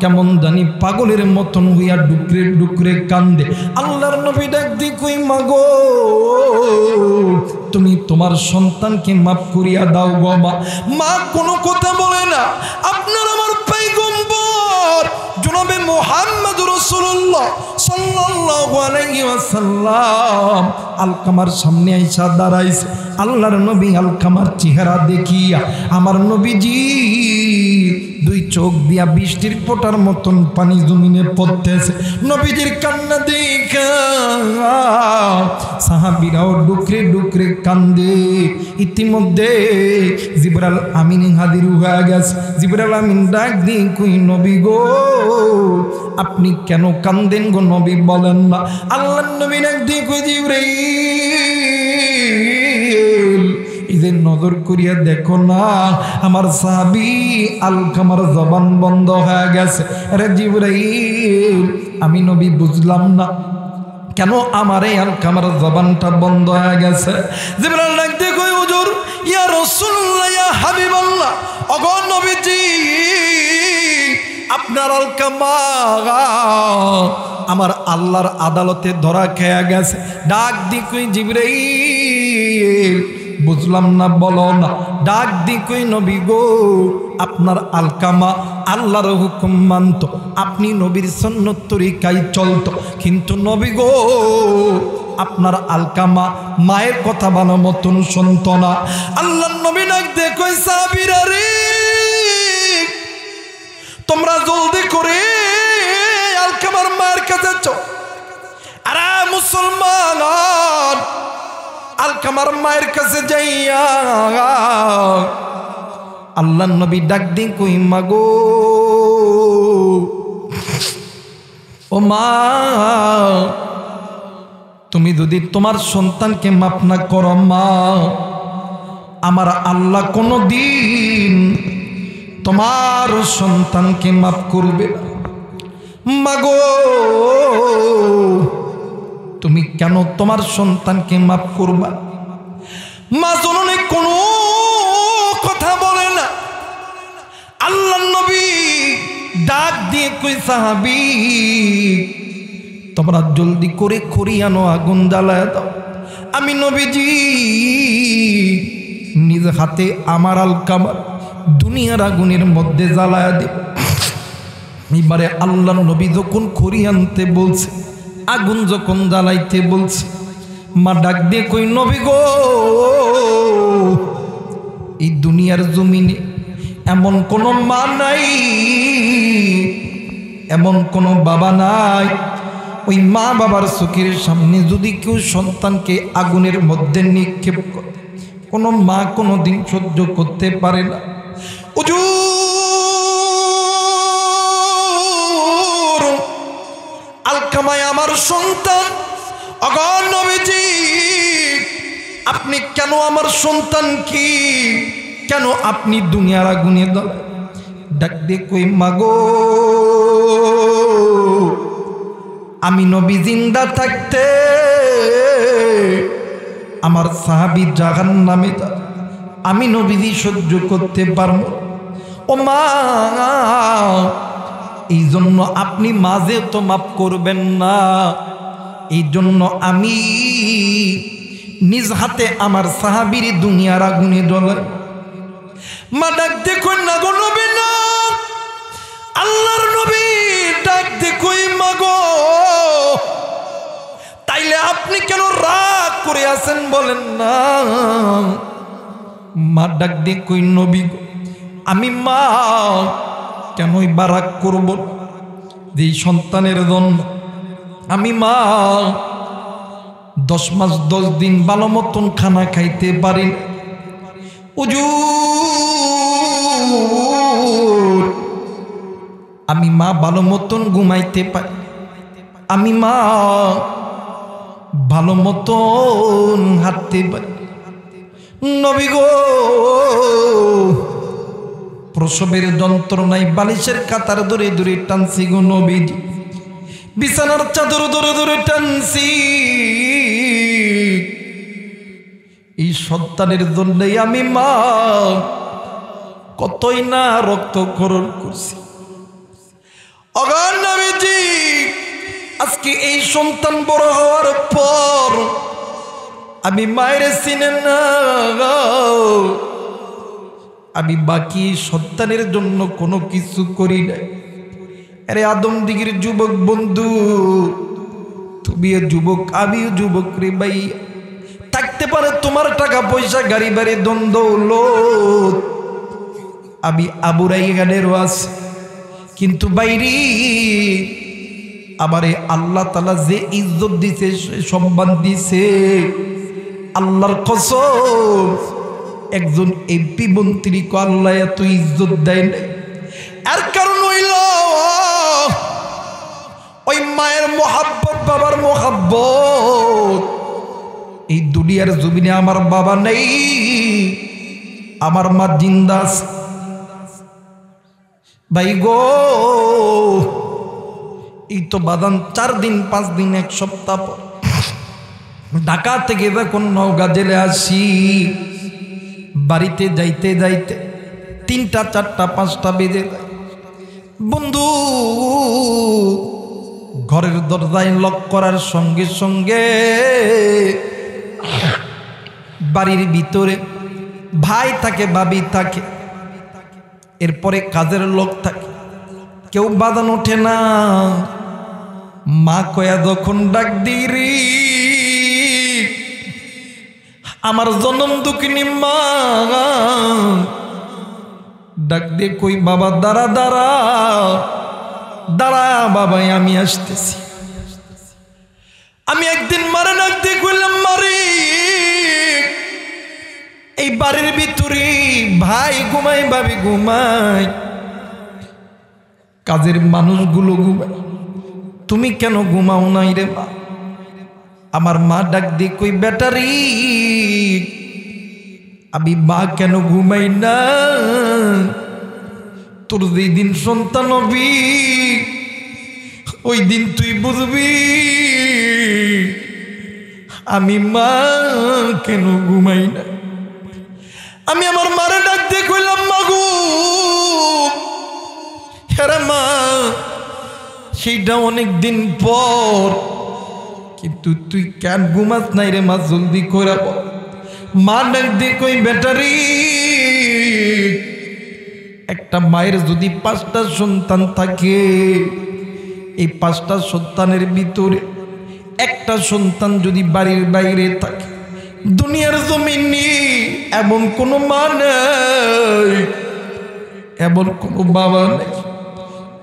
কেমন জানি পাগলের মতন হইয়া ডুকরে ডুকরে কান্দে। আল্লাহর নবী ডাক দি কই, মা গো, তুমি তোমার সন্তানকে মাফ করিয়া দাও গো মা। মা কোনো কথা বলে না। আপনার আমার পয়গম্বর জনাবে মুহাম্মদ রাসূলুল্লাহ সাল্লাল্লাহু আলাইহি ওয়াসাল্লাম আলকামার সামনে আইসা দাঁড়াইছে। আল্লাহর নবী আলকামার চেহারা দেখিয়া আমার নবীজি দুই চোখ দিয়া বৃষ্টির ফোঁটার মতন পানি জমিনে পড়তেছে। নবীজির কান্না দেখা সাহাবীরাও ডুকরে ডুকরে কান্দে। ইতিমধ্যে জিবরাইল আমিন হাজির হয়ে গেছে। জিবরাইল আমিন ডাক দিয়ে কই, নবী গো, আপনি কেন কান্দেন গো নবী, বলেন না। আল্লাহর নবী ডাক দিয়ে কই, জিবরাইল, ঈদের নজর করিয়া দেখো না, আমার সাহাবী আলকামার জবান বন্ধ হয়ে গেছে। আরে জিবরাইল, আমি নবী বুঝলাম না কেন আমার এই আলকামার জবানটা বন্ধ হয়ে গেছে। জিবরাইল ডাক দিয়ে কই, হুজুর, ইয়া রাসূলুল্লাহ, ইয়া হাবিবাল্লাহ, ওগো নবীজি, আপনার আলকামা আমার আল্লাহর আদালতে ধরা খেয়ে গেছে। ডাক দি কই, জিবরাইল, বুঝলাম না, বলো না। ডাক দি কই, নবী গো, আপনার আলকামা আল্লাহর হুকুম মানত, আপনি নবীর সুন্নত তরিকায় চলত, কিন্তু নবী গো, আপনার আলকামা মায়ের কথা ভালো মতন শুনত না। আল্লাহর নবী ডাক দিয়ে কই, সাহাবীরা রে, তোমরা জলদি করে আলকামার মায়ের কাছে চল। আরে মুসলমান, আলকামার মায়ের কাছে যাইয়া আল্লাহর নবী ডাক দিন কই মাগো ও মা, তুমি যদি তোমার সন্তানকে মাফ না করো মা, আমার আল্লাহ কোনো দিন তোমার সন্তানকে মাফ করবে না। মাগো তুমি কেন তোমার সন্তানকে মাফ করবা? মা জননী কোনো কথা বলে না। আল্লাহর নবী ডাক দিয়ে কই সাহাবী, তোমরা জলদি করে খড়ি আনো, আগুন জ্বালায় দাও। আমি নবীজি নিজ হাতে আমার আলকামার দুনিয়ার আগুনের মধ্যে জ্বালায় দেব। এবারে আল্লাহর নবী যখন খড়ি আনতে বলছে, আগুন যখন জ্বালাইতে বলছে, মা ডাক দিয়ে কই নবী গো, এই দুনিয়ার জমিনে এমন কোনো মা নাই, এমন কোনো বাবা নাই, ওই মা বাবার চোখের সামনে যদি কেউ সন্তানকে আগুনের মধ্যে নিক্ষেপ করে, কোনো মা কোনো দিন সহ্য করতে পারে না। হুজুর আলকামায় আমার সন্তান, অগণ নবীজি আপনি কেন আমার সন্তান কি, কেন আপনি দুনিয়ার আগুনে দাও? ডাক দিয়ে কই মাগো, আমি নবী জিন্দা থাকতে আমার সাহাবী জাহান্নামে, আমি নবীজি সহ্য করতে পারবো। ও মা, এই জন্য আপনি মাঝে তো মাফ করবেন না, এই জন্য আমি নিজ হাতে আমার সাহাবীর দুনিয়ার আগুনে জ্বলাই। মা ডাক দেখুন না গো নবী না, আল্লাহর নবী ডাক দেখুই মাগো, তাইলে আপনি কেন রাগ করে আছেন বলেন না? মা ডাক দেখুই নবী গো, আমি মা কেনই বা রাগ করব? যেই সন্তানের জন্য আমি মা 10 মাস 10 দিন ভালো মতন খানা খাইতে পারি না, হুজুর আমি মা ভালো মতন ঘুমাইতে পারি, আমি মা ভালো মতন হাঁটতে পারি। নবী গো প্রসবের যন্ত্রণায় বালিশের কাতার ধরে ধরে টানছি গো নবীজি, বিছানার চাদর ধরে ধরে টানছি, এই সন্তানের জন্যই আমি মা কতই না রক্তক্ষরণ করছি। অগান নবীজি আজকে এই সন্তান বড় হওয়ার পর আমি মায়ের চিনেন না, আমি বাকি সন্তানের জন্য কোনো কিছু করি না। আরে আদম দিগির যুবক বন্ধু, তুমিও যুবক আমিও যুবক রে ভাই, থাকতে পারে তোমার টাকা পয়সা গাড়ি বাড়ি দ্বন্দ্ব লোক, আমি আবুরাই গানেরও আছে, কিন্তু বাইরে আমারে আল্লাহ তাআলা যে ইজ্জত দিছে, সম্মান দিছে, আল্লাহর কসম একজন এমপি মন্ত্রীকে আল্লাহ এত ইজ্জত দেয় না। এর কারণ হইল ওই মায়ের মোহাব্বত, বাবার মোহাব্বত। এই দুনিয়ার জমিনে আমার বাবা নেই, আমার মা জিন্দা আছে। ভাই গো এই তো বাদান 4 দিন 5 দিন 1 সপ্তাহ পর ঢাকা থেকে যখন নওগাঁ জেলে আসি, বাড়িতে যাইতে যাইতে 3টা 4টা 5টা বেজে যায়। বন্ধু ঘরের দরজায় লক করার সঙ্গে সঙ্গে বাড়ির ভিতরে ভাই থাকে, ভাবি থাকে, এরপরে কাজের লোক থাকে, কেউ বাদান ওঠে না। মা কয়া যখন ডাক দিরি, আমার জনম দুঃখিনী মা ডাক দিয়ে কই বাবা দাঁড়া দাঁড়া দাঁড়া বাবাই আমি আসতেছি। আমি একদিন মারে ডাক দিয়ে কইলাম মারে এই বাড়ির ভিতরে ভাই ঘুমাই, ভাবি ঘুমাই, কাজের মানুষগুলো ঘুমায়, তুমি কেন ঘুমাও নাই রে মা? আমার মা ডাক দিয়ে কই, ব্যাটারি আমি মা কেন ঘুমাই না? তোর যেই দিন সন্তান হবি ওই দিন তুই বুঝবি আমি মা কেন ঘুমাই না। আমি আমার মারে ডাক দিয়ে কইলাম, মা গো, হ্যাঁ মা, সেইটা অনেক দিন পর, কিন্তু তুই কেন ঘুমাস নাই রে মা? জলদি করে বল। মা ডাক দিয়ে কই, ব্যাটারি একটা মায়ের যদি 5টা সন্তান থাকে, এই 5টা সন্তানের ভিতরে একটা সন্তান যদি বাড়ির বাইরে থাকে, দুনিয়ার জমিনে এমন কোনো মা নেই, এমন কোনো বাবা নেই,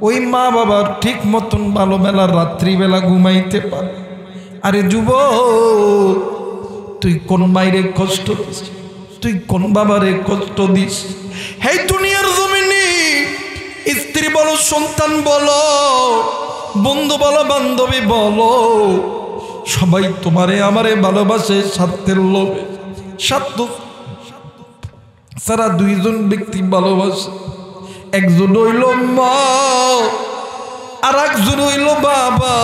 ওই মা বাবার ঠিক মতন ভালো বেলা রাত্রিবেলা ঘুমাইতে পারে। আরে যুবক, তুই কোন মায়েরে কষ্ট দিস? তুই কোন বাবারে কষ্ট দিস? এই দুনিয়ার জমিনে স্ত্রী বলো, সন্তান বলো, বন্ধু বলো, বান্ধবী বলো, সবাই তোমারে আমারে ভালোবাসে স্বার্থের লোভে। স্বার্থ সারা 2জন ব্যক্তি ভালোবাসে, একজন হইল মা আর একজন হইল বাবা।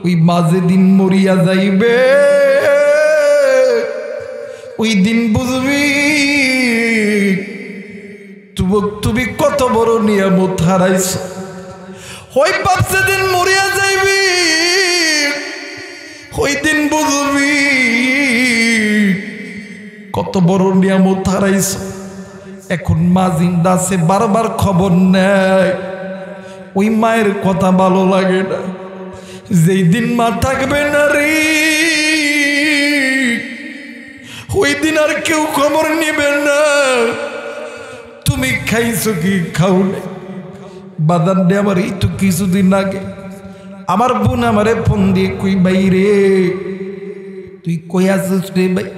ওই মা যেদিন মরিয়া যাইবে ওই দিন বুঝবি তুমি কত বড় নিয়ামত হারাইছ। ওই বাপ যেদিন মরিয়া যাইবি ওই দিন বুঝবি কত বড় নিয়ামত হারাইছ। এখন মা জিন্দা আছে, বারবার খবর নেয়, ওই মায়ের কথা ভালো লাগে না। যেই দিন মা থাকবে না রে ওই দিন আর কেউ খবর নিবে না তুমি খাইছো কি খাও না। বাদান দে আমার এই তো কিছুদিন আগে আমার বোন আমারে ফোন দিয়ে কই, ভাই রে তুই কই আছিস রে ভাই?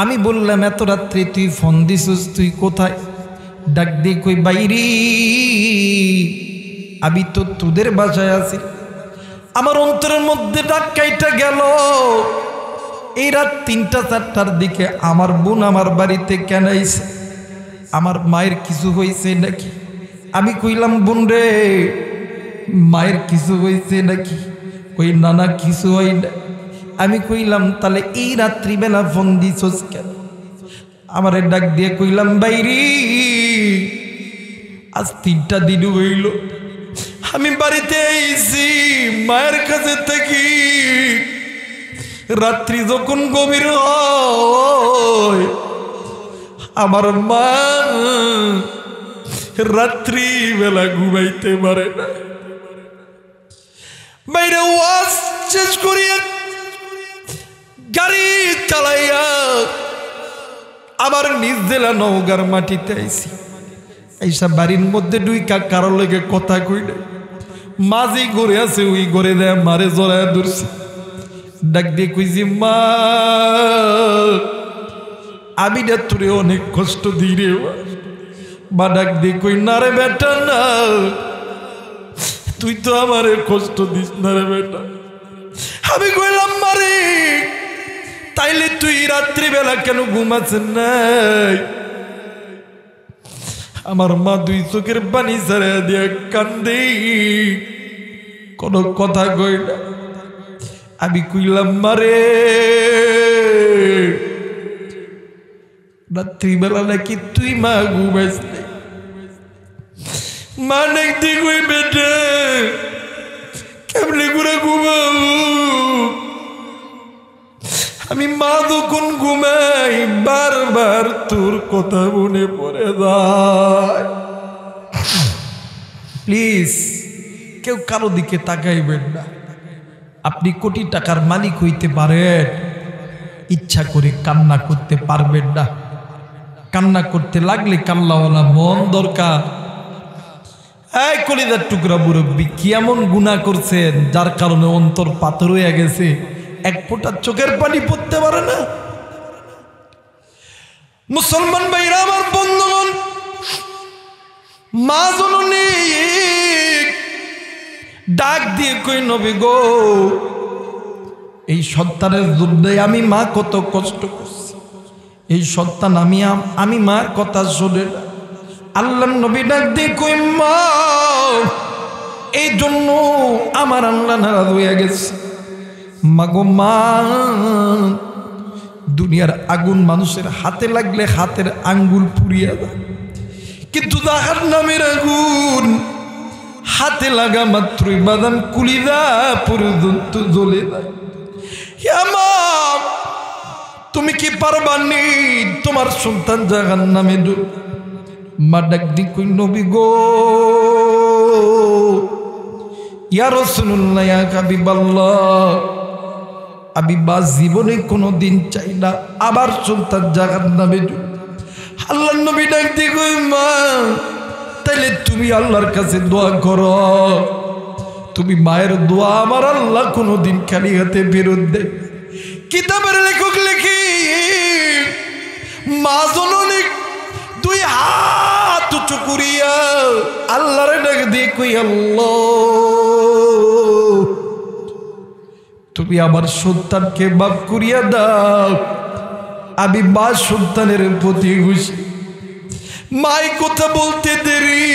আমি বললাম, এত রাত্রে তুই ফোন দিছিস, তুই কোথায়? ডাক দিয়ে কই, ভাই রে আমি তো তোদের বাসায় আছি। আমার অন্তরের মধ্যে ডাক্কাইটা গেল, এই রাত 3টা-4টার দিকে আমার বোন আমার বাড়িতে কেন আইছে? আমার মায়ের কিছু হয়েছে নাকি? আমি কইলাম, বোন রে মায়ের কিছু হয়েছে নাকি? কই না না কিছু হয় না। আমি কইলাম, তাহলে এই রাত্রিবেলা ফোন দিছস কেন? আমারে ডাক দিয়ে কইলাম, বাইরি আজ 3টা দিন হইল আমি বাড়িতে আইছি মায়ের কাছে থেকে। রাত্রি যখন গভীর হয় আমার মা রাত্রি বেলা ঘুমাইতে পারে না। বাইরে ওয়াজ শেষ করিয়া গাড়ি চালাইয়া আবার নিজ জেলা নওগাঁর মাটিতে আইছি। এইসব বাড়ির মধ্যে ডুইকা কারোর লেগে কথা কই না। মাঝি ঘরে আছে, ওই ঘরে দেয় মারে জড়ায় ধরছে। ডাক দিয়ে কইছি, মা আমি না তোরে অনেক কষ্ট দিই রে মা। ডাক দিয়ে কই, না রে বেটা না, তুই তো আমারে কষ্ট দিস না রে বেটা। আমি কইলাম, মারে তাইলে তুই রাত্রিবেলা কেন ঘুমাচ্ছেন নাই? আমার মা 2 চোখের পানি ছাড়া দিয়া কান্দে, কোনো কথা কই না। আমি কইলাম, মারে রাত্রিবেলা নাকি তুই মা ঘুমাইস নাই? মা নাকি কই, বেটা কেমনে করে ঘুমাবো? আমি মা যখন ঘুমাই বারবার তোর কথা মনে পড়ে যায়। প্লিজ কেউ কারো দিকে তাকাইবেন না। আপনি কোটি টাকার মালিক হইতে পারেন, ইচ্ছা করে কান্না করতে পারবেন না। কান্না করতে লাগলে কান্নাওয়ালা মন দরকার। এই কলিজার টুকরা মুরব্বী, কি এমন গুনাহ করছেন যার কারণে অন্তর পাথর হয়ে গেছে, এক ফোঁটা চোখের পানি পড়তে পারে না? মুসলমান ভাইরা আমার বন্ধুগণ, মা জননী ডাক দিয়ে কই নবী গো, এই সন্তানের যুদ্ধে আমি মা কত কষ্ট করছি, এই সন্তান আমি মার কথা শুনে না। আল্লাহ নবী ডাক দিয়ে কই মা, এই জন্য আমার আল্লাহ নারাজ হয়ে গেছে। মাগো মা, দুনিয়ার আগুন মানুষের হাতে লাগলে হাতের আঙ্গুল পুড়িয়া যায়, কিন্তু জাহান্নামের আগুন হাতে লাগা মাত্রই বাদান কুলিদা পর্যন্ত জ্বলে যায়। হে মা, তুমি কি পারবানি তোমার সন্তান জাহান্নামে ডুব? মা ডাক দি কই নবী গো, ইয়া রাসূলুল্লাহ, ইয়া হাবিবাল্লাহ, আমি বা জীবনে কোনোদিন চাই না আবার সন্তান জাহান্নামে ডুব। আল্লাহর নবী ডাক দি কই মা, তাইলে তুমি আল্লাহর কাছে দোয়া করো, তুমি মায়ের দোয়া আমার আল্লাহ কোনোদিন খালি হাতে ফেরত দেয়। কিতাবের লেখক লেখি, মা জননী দুই হাত উঁচু করিয়া আল্লাহর ডাক দিয়ে কই আল্লাহ, তুমি আমার সন্তানকে মাফ করিয়া দাও, আমি মা সন্তানের প্রতি খুশি। মাই কথা বলতে দেরি,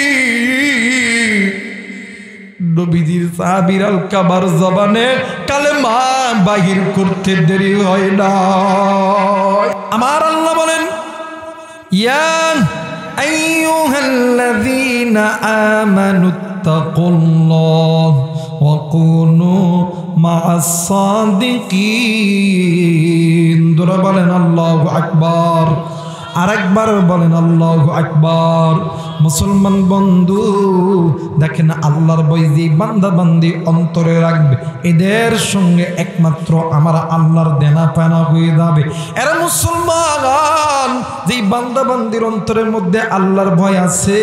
নবীজির সাহাবীর আলকামার জবানে কালেমা বাহির করতে দেরি হয় না। আমার আল্লাহ বলেন, ইয়া আইয়ুহাল্লাযীনা আমানুত্তাকুল্লাহ ওয়া কুনু মা'আস সাদিকিন। দুরা বলেন আল্লাহু আকবার, আরেকবার বলেন আল্লাহু আকবার। মুসলমান বন্ধু দেখেন, আল্লাহর ভয় যে বান্দা বান্দি অন্তরে রাখবে, এদের সঙ্গে একমাত্র আমার আল্লাহর দেনা পানা হয়ে যাবে। এরা মুসলমান, যে বান্দা বান্দির অন্তরের মধ্যে আল্লাহর ভয় আছে,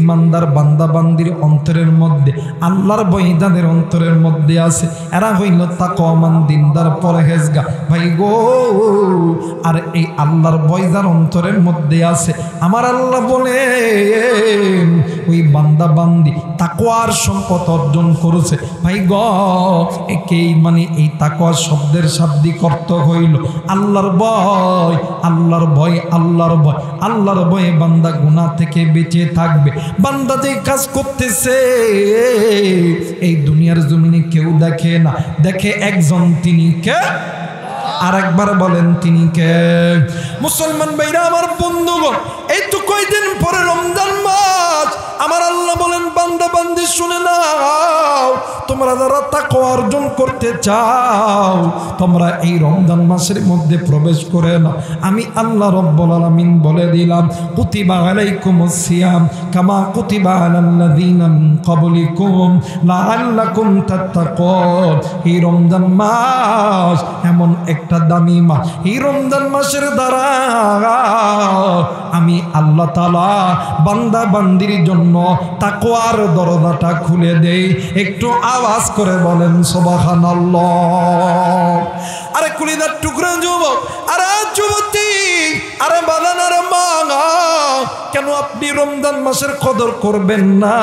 ইমানদার বান্দা বান্দির অন্তরের মধ্যে আল্লাহর ভয় যাদের অন্তরের মধ্যে আছে, এরা হইল তাকওয়ামান দিনদার পরহেজগার ভাই গো। আর এই আল্লাহর ভয় যার অন্তরের মধ্যে আছে, আমার আল্লাহ বলে ওই বান্দা বান্দি তাকওয়ার সম্পদ অর্জন করেছে ভাই গ। একেই মানে এই তাকওয়া শব্দের শাব্দিক অর্থ হইল আল্লাহর ভয়, আল্লাহর ভয়, আল্লাহর ভয়। আল্লাহর ভয়ে বান্দা গুনাহ থেকে বেঁচে থাকবে। বান্দা যে কাজ করতেছে এই দুনিয়ার জমিনে কেউ দেখে না, দেখে একজন, তিনি কে? আরেকবার বলেন তিনি কে? মুসলমান ভাইরা আমার বন্ধুগণ, এই তো কয়দিন পরে রমজান মাস। আমার আল্লাহ বলেন, বান্দা বান্দি শুনে নাও, তোমরা যারা তাকওয়া অর্জন করতে চাও, তোমরা এই রমজান মাসের মধ্যে প্রবেশ করে না। আমি আল্লাহ রব্বুল আলামিন বলে দিলাম, কুতিবা আলাইকুমুস সিয়াম কামা কুতিবা আলাল্লাযীনা মিন ক্বাবলিকুম লাআল্লাকুম তাত্তাকুন। এই রমজান মাস এমন একটা দামি মাস, এই রমজান মাসের দ্বারা আমি আল্লাহ তাআলা বান্দা বান্দির জন্য তাকওয়ার দরজাটা খুলে দেই। একটু আওয়াজ করে বলেন সুবহানাল্লাহ। আরে কুলিদার টুকরা যুবক, আরে যুবতী, আরে বাদান, আরে মা, কেন আপনি রমজান মাসের কদর করবেন না?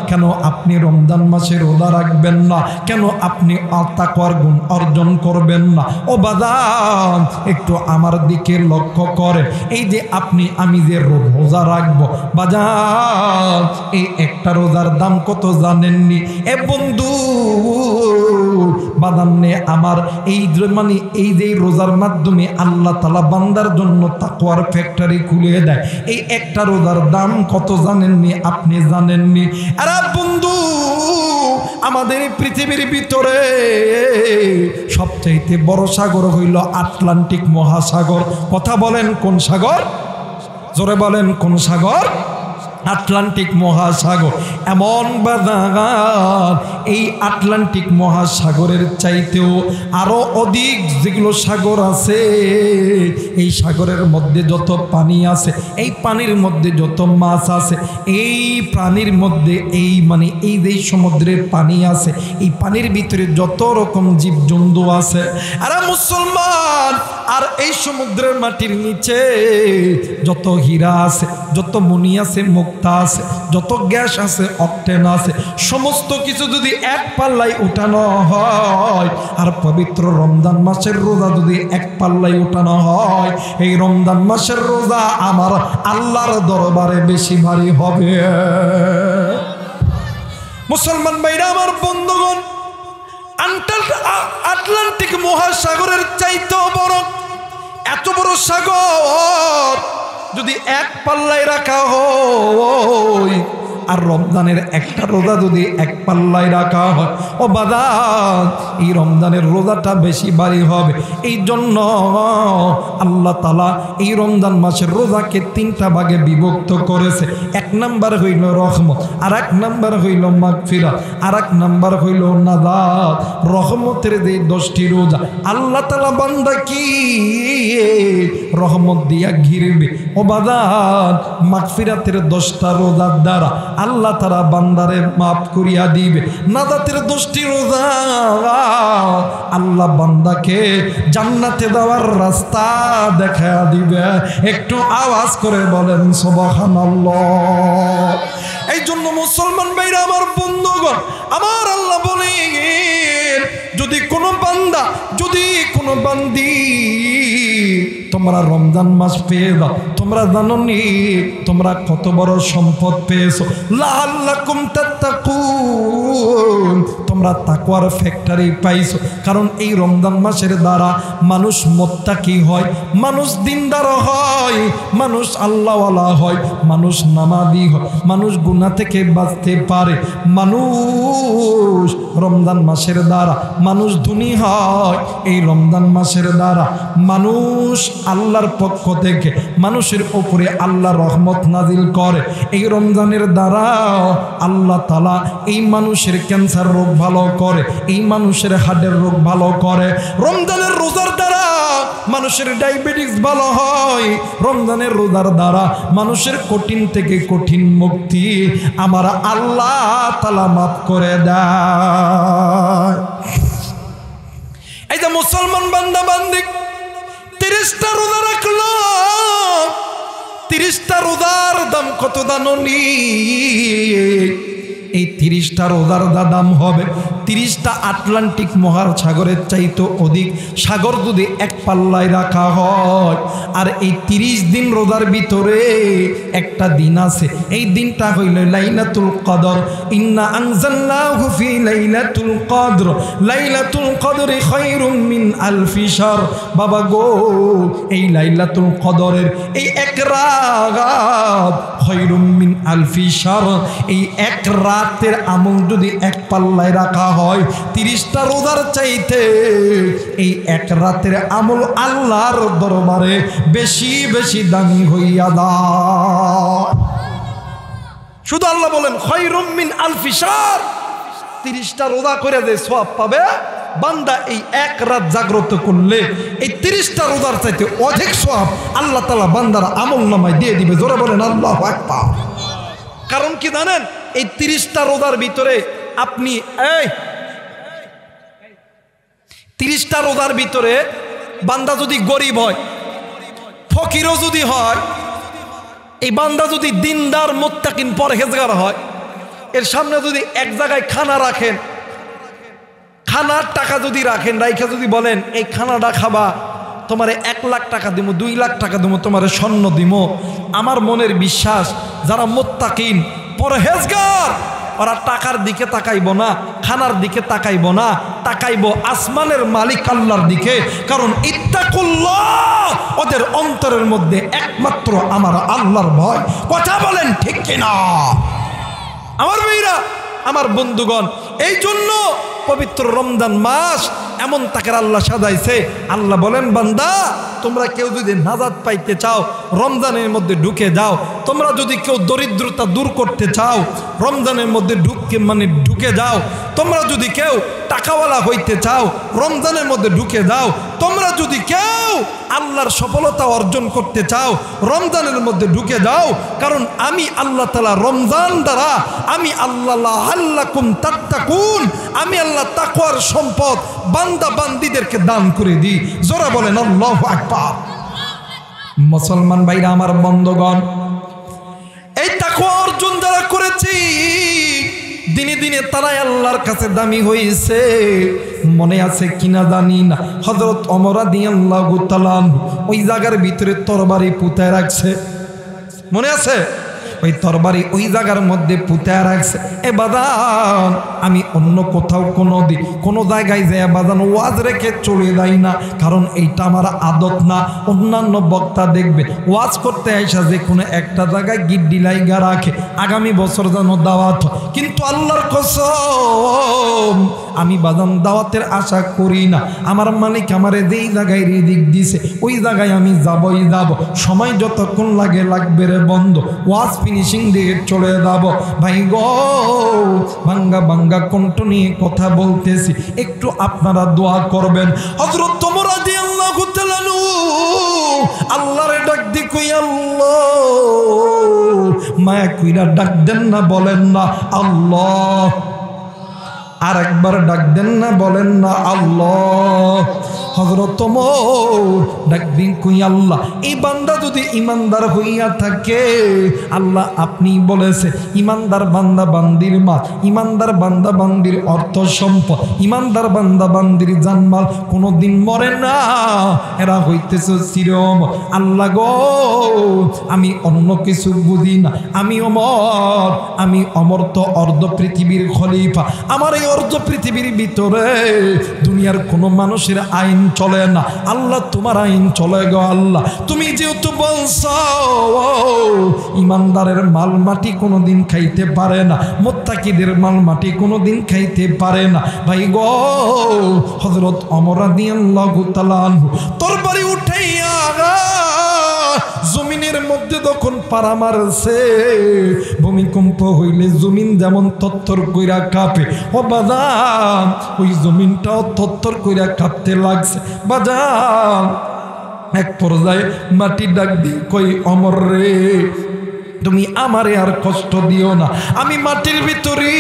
কেন আপনি রমজান মাসে রোজা রাখবেন না? কেন আপনি তাকওয়ার গুণ অর্জন করবেন না? ও বাদান, একটু আমার দিকে লক্ষ্য করেন। এই যে আপনি আমি যে রোজা রাখবো বাজান, এই একটা রোজার দাম কত জানেননি? এ বন্ধু বাদান নে আমার, এই মানে এই যে রোজার মাধ্যমে আল্লাহ তাআলা বান্দার জন্য তাকওয়ার ফ্যাক্টরি খুলে দেয়। এই একটা রোজার দাম কত জানেননি? আপনি জানেননি? আরে বন্ধু, আমাদের পৃথিবীর ভিতরে সবচাইতে বড় সাগর হইল আটলান্টিক মহাসাগর। কথা বলেন কোন সাগর? জোরে বলেন কোন সাগর? আটলান্টিক মহাসাগর এমন বাদান, এই আটলান্টিক মহাসাগরের চাইতেও আরো অধিক যেগুলো সাগর আছে, এই সাগরের মধ্যে যত পানি আছে, এই পানির মধ্যে যত মাছ আছে, এই প্রাণীর মধ্যে এই যে সমুদ্রের পানি আছে, এই পানির ভিতরে যত রকম জীবজন্তু আছে। আর মুসলমান, আর এই সমুদ্রের মাটির নিচে যত হীরা আছে, যত মণি আছে, মুক্তা আছে, যত গ্যাস আছে, অকটেন আছে, সমস্ত কিছু যদি এক পাল্লায় উঠানো হয়, আর পবিত্র রমজান মাসের রোজা যদি এক পাল্লায় উঠানো হয়, এই রমজান মাসের রোজা আমার আল্লাহর দরবারে বেশি ভারী হবে। মুসলমান ভাইরা আমার, বন্ধুগণ, আটলান্টিক মহাসাগরের চাইতেও বড়, এত বড় সাগর যদি এক পাল্লায় রাখা হয়, আর রমজানের একটা রোজা যদি এক পাল্লায় রাখা হয়, ও বাদান, এই রমজানের রোজাটা বেশি ভারী হবে। এই জন্য আল্লাহ তাআলা এই রমজান মাসের রোজাকে তিনটা ভাগে বিভক্ত করেছে। এক নাম্বার হইল রহমত, আর এক নাম্বার হইল মাগফিরাত, আর এক নাম্বার হইল নাজাত। রহমতের যে 10টি রোজা আল্লাহ তাআলা বান্দা কি রহমত দিয়া ঘিরবে, ও বাদান, মাগফিরাতের 10টা রোজার দ্বারা আল্লাহ তারা বান্দারে মাফ করিয়া দিবে। নাজাতের 10টি রোজা আল্লাহ বান্দাকে জান্নাতে যাওয়ার রাস্তা দেখা দিবে। একটু আওয়াজ করে বলেন সুবহানাল্লাহ। এই জন্য মুসলমান ভাইরা আমার, বন্ধুগণ আমার, আল্লাহ বলেন, যদি কোনো বান্দা, যদি কোনো বান্দি তোমরা রমজান মাস পেয়ে দাও, তোমরা জানো নি তোমরা কত বড় সম্পদ পেয়েছো, লাআল্লাকুম তাত্তাকুন, তোমরা তাকওয়ার ফ্যাক্টরি পাইছো। কারণ এই রমজান মাসের দ্বারা মানুষ মুত্তাকি হয়, মানুষ দিনদার হয়, মানুষ আল্লাহওয়ালা হয়, মানুষ নামাজি হয়, মানুষ গুনাহ থেকে বাঁচতে পারে। মানুষ রমজান মাসের দ্বারা মানুষ ধনী হয়। এই রমজান মাসের দ্বারা মানুষ আল্লাহর পক্ষ থেকে মানুষের উপরে আল্লাহ রহমত নাজিল করে। এই রমজানের দ্বারা আল্লাহ তাআলা এই মানুষের ক্যান্সার রোগ ভালো করে, এই মানুষের হার্টের রোগ ভালো করে। রমজানের রোজার দ্বারা মানুষের ডায়াবেটিস ভালো হয়। রমজানের রোজার দ্বারা মানুষের কঠিন থেকে কঠিন মুক্তি আমার আল্লাহ তাআলা মাফ করে দেয়। এই যে মুসলমান বান্দা বান্দি 30টা রোজা রাখলো, 30টা রোজার দাম কত জানোনি? এই 30টা রোজার দাম হবে 30টা আটলান্টিক মহাসাগরের চাইতে অধিক সাগর যদি এক পাল্লায় রাখা হয়। আর এই 30 দিন রোজার ভিতরে একটা দিন আছে, এই দিনটা হইল লাইলাতুল কদর। ইন্না আনজালনাহু ফি লাইলাতুল কদর, লাইলাতুল কদরি খায়রুম মিন আলফি শাহর। বাবা গো, এই লাইলাতুল কদরের এই এক রাত খায়রুম মিন আলফি শাহর, এই এক রাতের আমল যদি এক পাল্লায় রাখা হয় 30টা রোজার চাইতে এই এক রাতের আমল আল্লাহর দরবারে বেশি বেশি দামি হইয়া যায়। শুধু আল্লাহ বলেন খায়রুম মিন আলফি শাহর, 30টা রোজা করে যে সওয়াব পাবে বান্দা এই এক রাত জাগ্রত করলে এই 30টা রোজার চাইতে অধিক সওয়াব আল্লাহ তাআলা বান্দার আমলনামায় দিয়ে দিবে। জোরে বলেন আল্লাহু আকবার। কারণ কি জানেন, এই 30টা রোজার ভিতরে আপনি 30টা রোজার ভিতরে বান্দা যদি গরিব হয়, ফকিরও যদি হয়, এই বান্দা যদি দিনদার মুত্তাকিন পরহেজগার হয়, এর সামনে যদি এক জায়গায় খানা রাখেন, খানার টাকা যদি রাখেন, রাইখা যদি বলেন এই খানাটা খাবা, তোমারে 1 লাখ টাকা দিব, 2 লাখ টাকা দিব, তোমারে স্বর্ণ দিব, আমার মনের বিশ্বাস যারা মুত্তাকিন পরহেজগার ওরা টাকার দিকে তাকাইব না, খানার দিকে তাকাইব না, তাকাইব আসমানের মালিক আল্লাহর দিকে। কারণ ইত্তাকুল্লাহ, ওদের অন্তরের মধ্যে একমাত্র আমার আল্লাহর ভয়। কথা বলেন ঠিক কিনা আমার ভাইরা, আমার বন্ধুগণ? এই জন্য পবিত্র রমজান মাস এমন তাকে আল্লাহ সাজাইছে। আল্লাহ বলেন বান্দা তোমরা কেউ যদি নাজাত পাইতে চাও রমজানের মধ্যে ঢুকে যাও। তোমরা যদি কেউ দরিদ্রতা দূর করতে চাও রমজানের মধ্যে ঢুকে যাও। তোমরা যদি কেউ টাকাওয়ালা হইতে চাও রমজানের মধ্যে ঢুকে যাও। তোমরা যদি কেউ আল্লাহর সফলতা অর্জন করতে চাও রমজানের মধ্যে ঢুকে যাও। কারণ আমি আল্লাহ তাআলা রমজান দ্বারা আমি আল্লাহ লাআল্লাকুম তাত্তাকুন, আমি আল্লাহ তাকওয়ার সম্পদ বান্দা বান্দীদেরকে দান করে দিই। জোরে বলেন আল্লাহু আকবার। মুসলমান ভাইরা আমার বন্ধুগণ, এই তাকওয়া অর্জন যারা করেছি দিনে দিনে তারাই আল্লাহর কাছে দামি হয়েছে। মনে আছে কিনা জানি না, হযরত ওমর রাদিয়াল্লাহু তাআলা ওই জায়গার ভিতরে তরবারি পুঁতে রাখছে। মনে আছে? ওই তরবারি ওই জায়গার মধ্যে পুঁতে রাখছে। এ বাদান আমি অন্য কোথাও কোনো জায়গায় যায় বাদান ওয়াজ রেখে চলে যাই না, কারণ এইটা আমার আদত না। অন্যান্য বক্তা দেখবে ওয়াজ করতে আইসা যে কোনো একটা জায়গায় গিড্ডি লাইগা রাখে আগামী বছর যেন দাওয়াত, কিন্তু আল্লাহর কসম আমি বাদান দাওয়াতের আশা করি না। আমার মালিক আমারে যেই জায়গায় রিজিক দিছে ওই জায়গায় আমি যাবই যাব। সময় যতক্ষণ লাগবে রে বন্ধ, ওয়াজ ফিনিশিং দিয়ে চলে যাব। ভাই গো, ভাঙ্গা ভাঙ্গা কণ্ঠ নিয়ে কথা বলতেছি, একটু আপনারা দোয়া করবেন। হযরত ওমর রাদিয়াল্লাহু তাআলা আল্লাহরে ডাক দি কই আল্লাহ, মায়া কইরা ডাক দেন না, বলেন না আল্লাহ। আর একবার ডাক দেন না, বলেন না আল্লাহ। হযরত ওমর ডাক দিন কই আল্লাহ, এই বান্দা যদি ইমানদার হইয়া থাকে, আল্লাহ আপনি বলেছে ইমানদার বান্দা বান্দির মা, ইমানদার বান্দা বান্দির অর্থ সম্পদ, ইমানদার বান্দা বান্দির জানমাল কোনোদিন মরে না, এরা হইতেছে চিরঅমর। আল্লাহ গো, আমি অন্য কিছু বুঝি না, আমি অমর তো অর্ধ পৃথিবীর খলিফা। আমার এই অর্ধ পৃথিবীর ভিতরে দুনিয়ার কোনো মানুষের আইন চলে না, আল্লাহ তোমার আইন চলে গো। আল্লাহ তুমি যেহেতু বলছো ইমানদারের মাল মাটি কোনোদিন খাইতে পারে না, মুত্তাকিদের মাল মাটি কোনোদিন খাইতে পারে না। ভাই গো, হযরত ওমর রাদিয়াল্লাহু তাআলা তরবারি উঠাইয়া জমিনের মধ্যে যখন পাড়া মারছে, ভূমিকম্প হইলে জমিন যেমন তত্তর কইরা কাঁপে, ও বাজান ওই জমিনটাও তত্তর কইরা কাঁপতে লাগছে। বাজান এক পর্যায়ে মাটি ডাক দিয়ে কই ওমর রে, তুমি আমারে আর কষ্ট দিও না। আমি মাটির ভিতরে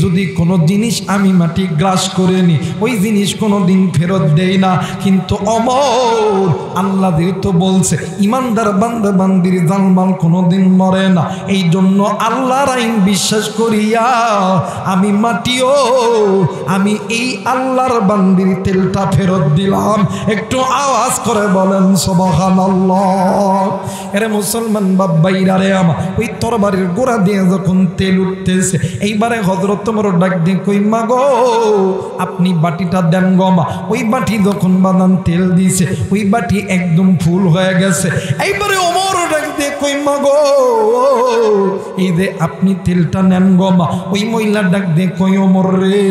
যদি কোনো জিনিস আমি মাটি গ্রাস করে নি, ওই জিনিস কোনো দিন ফেরত দেই না। কিন্তু ওমর, আল্লাহ যেহেতু বলছে ইমানদার বান্দা বান্দির জানমাল কোনো দিন মরে না, এই জন্য আল্লাহর আইন বিশ্বাস করিয়া আমি মাটিও আমি এই আল্লাহর বান্দির তেলটা ফেরত দিলাম। একটু আওয়াজ করে বলেন সুবহানাল্লাহ। এরে মুসলমান বাবাইরা রে আমার, ওই তরবারির গোড়া দিয়ে যখন তেল উঠতেছে, এইবারে হযরত ওমর ডাক দিয়ে কই মা গো, আপনি বাটিটা দেন গো মা। ওই বাটি যখন বানান তেল দিছে, ওই বাটি একদম ফুল হয়ে গেছে। এইবারে ওমর ডাক দিয়ে কই মা গো, এই যে আপনি তেলটা নেন গো মা। ওই মহিলা ডাক দিয়ে কই ওমর রে,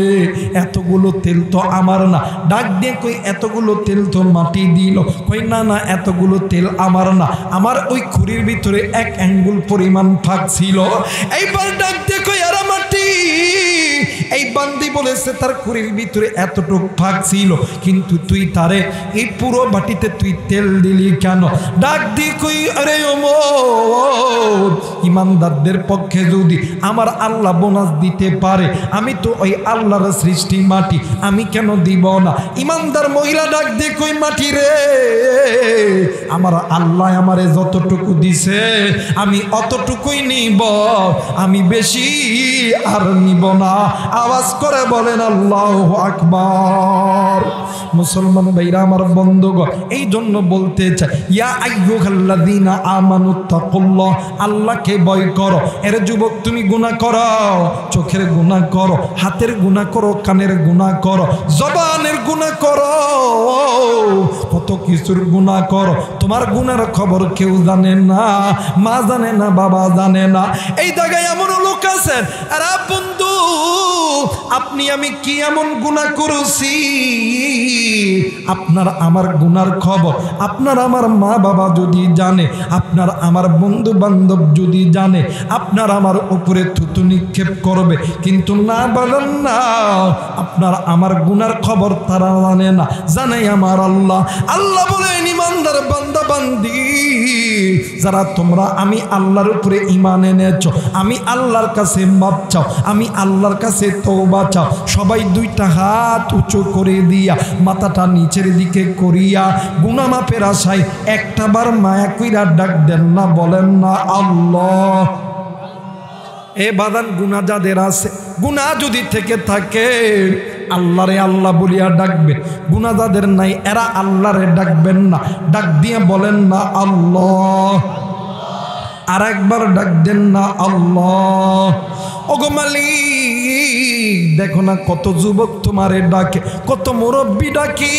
এতগুলো তেল তো আমার না। ডাক দিয়ে কই এতগুলো তেল তো মাটি দিল। কই না না, এতগুলো তেল আমার না, আমার ওই খুরির ভিতরে এক আঙ্গুল পরিমাণ ফাঁক ছিল। এইবার ডাক দিয়ে কই আরে মাটি, এই বান্দি বলেছে তার খুরির ভিতরে এতটুক ফাঁক ছিল, কিন্তু তুই তারে এই পুরো বাটিতে তুই তেল দিলি কেন? ডাক দিয়ে কই আরে ওমর, ইমানদারদের পক্ষে যদি আমার আল্লাহ বোনাস দিতে পারে, আমি তো ওই আল্লাহর সৃষ্টি মাটি, আমি কেন দিব না? ইমানদার মহিলা ডাক দিয়ে কই মাটি রে, আমার আল্লাহ আমারে যতটুকু দিছে আমি অতটুকুই নিব, আমি বেশি আর নিব না। আওয়াজ করে বলেন আল্লাহু আকবার। মুসলমান ভাইরা আমার বন্ধুগণ, এই জন্য বলতে চাই ইয়া আইয়ুহাল্লাযীনা আমানুত্তাকুল্লাহ, আল্লাহকে ভয় করো। এর যুবক তুমি গুনাহ করো, চোখের গুনাহ করো, হাতের গুনাহ করো, কানের গুনাহ করো, জবানের গুনাহ করো, কত কিছুর গুনাহ করো। তোমার গুনার খবর কেউ জানে না, মা জানে না, বাবা জানে না। এই জায়গায় এমন লোক আছেন, আরে বন্ধু আপনি আমি কি এমন গুনাহ করেছি আপনার আমার গুনার খবর আপনার আমার মা বাবা যদি জানে, আপনার আমার বন্ধু বান্ধব যদি জানে, আপনার আমার উপরে থুতু নিক্ষেপ করবে, কিন্তু না বলেন না আপনার আমার গুনার খবর তারা জানে না, জানে আমার আল্লাহ। আল্লাহ বলেন ইমানদার বান্দা বান্দি যারা তোমরা আমি আল্লাহর উপরে ঈমান এনেছো, আমি আল্লাহর কাছে মাপ চাও, আমি আল্লাহর কাছে তওবা চাও, সবাই দুইটা হাত উঁচু করে দিয়া মাথাটা নিচের দিকে করিয়া গুনাহ মাপের আশায় একটাবার মায়া কইরা ডাক দেন না, বলেন না আল্লাহ। এ বাদান গুনাহ যাদের আছে, গুনাহ যদি থেকে থাকে আল্লাহরে আল্লাহ বলিয়া ডাকবে, গুনাহ যাদের নাই এরা আল্লাহরে ডাকবেন না, ডাক দিয়ে বলেন না আল্লাহ। আর একবার ডাক দেন না আল্লাহ। ওগো মালিক দেখো না কত যুবক তোমারে ডাকে, কত মুরব্বী ডাকে,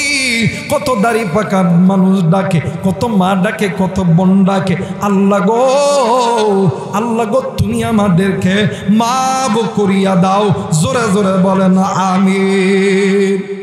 কত দাড়ি পাকা মানুষ ডাকে, কত মা ডাকে, কত বোন ডাকে। আল্লাহ গো, আল্লাহ গো তুমি আমাদেরকে মাফ করিয়া দাও। জোরে জোরে বলেন আমিন।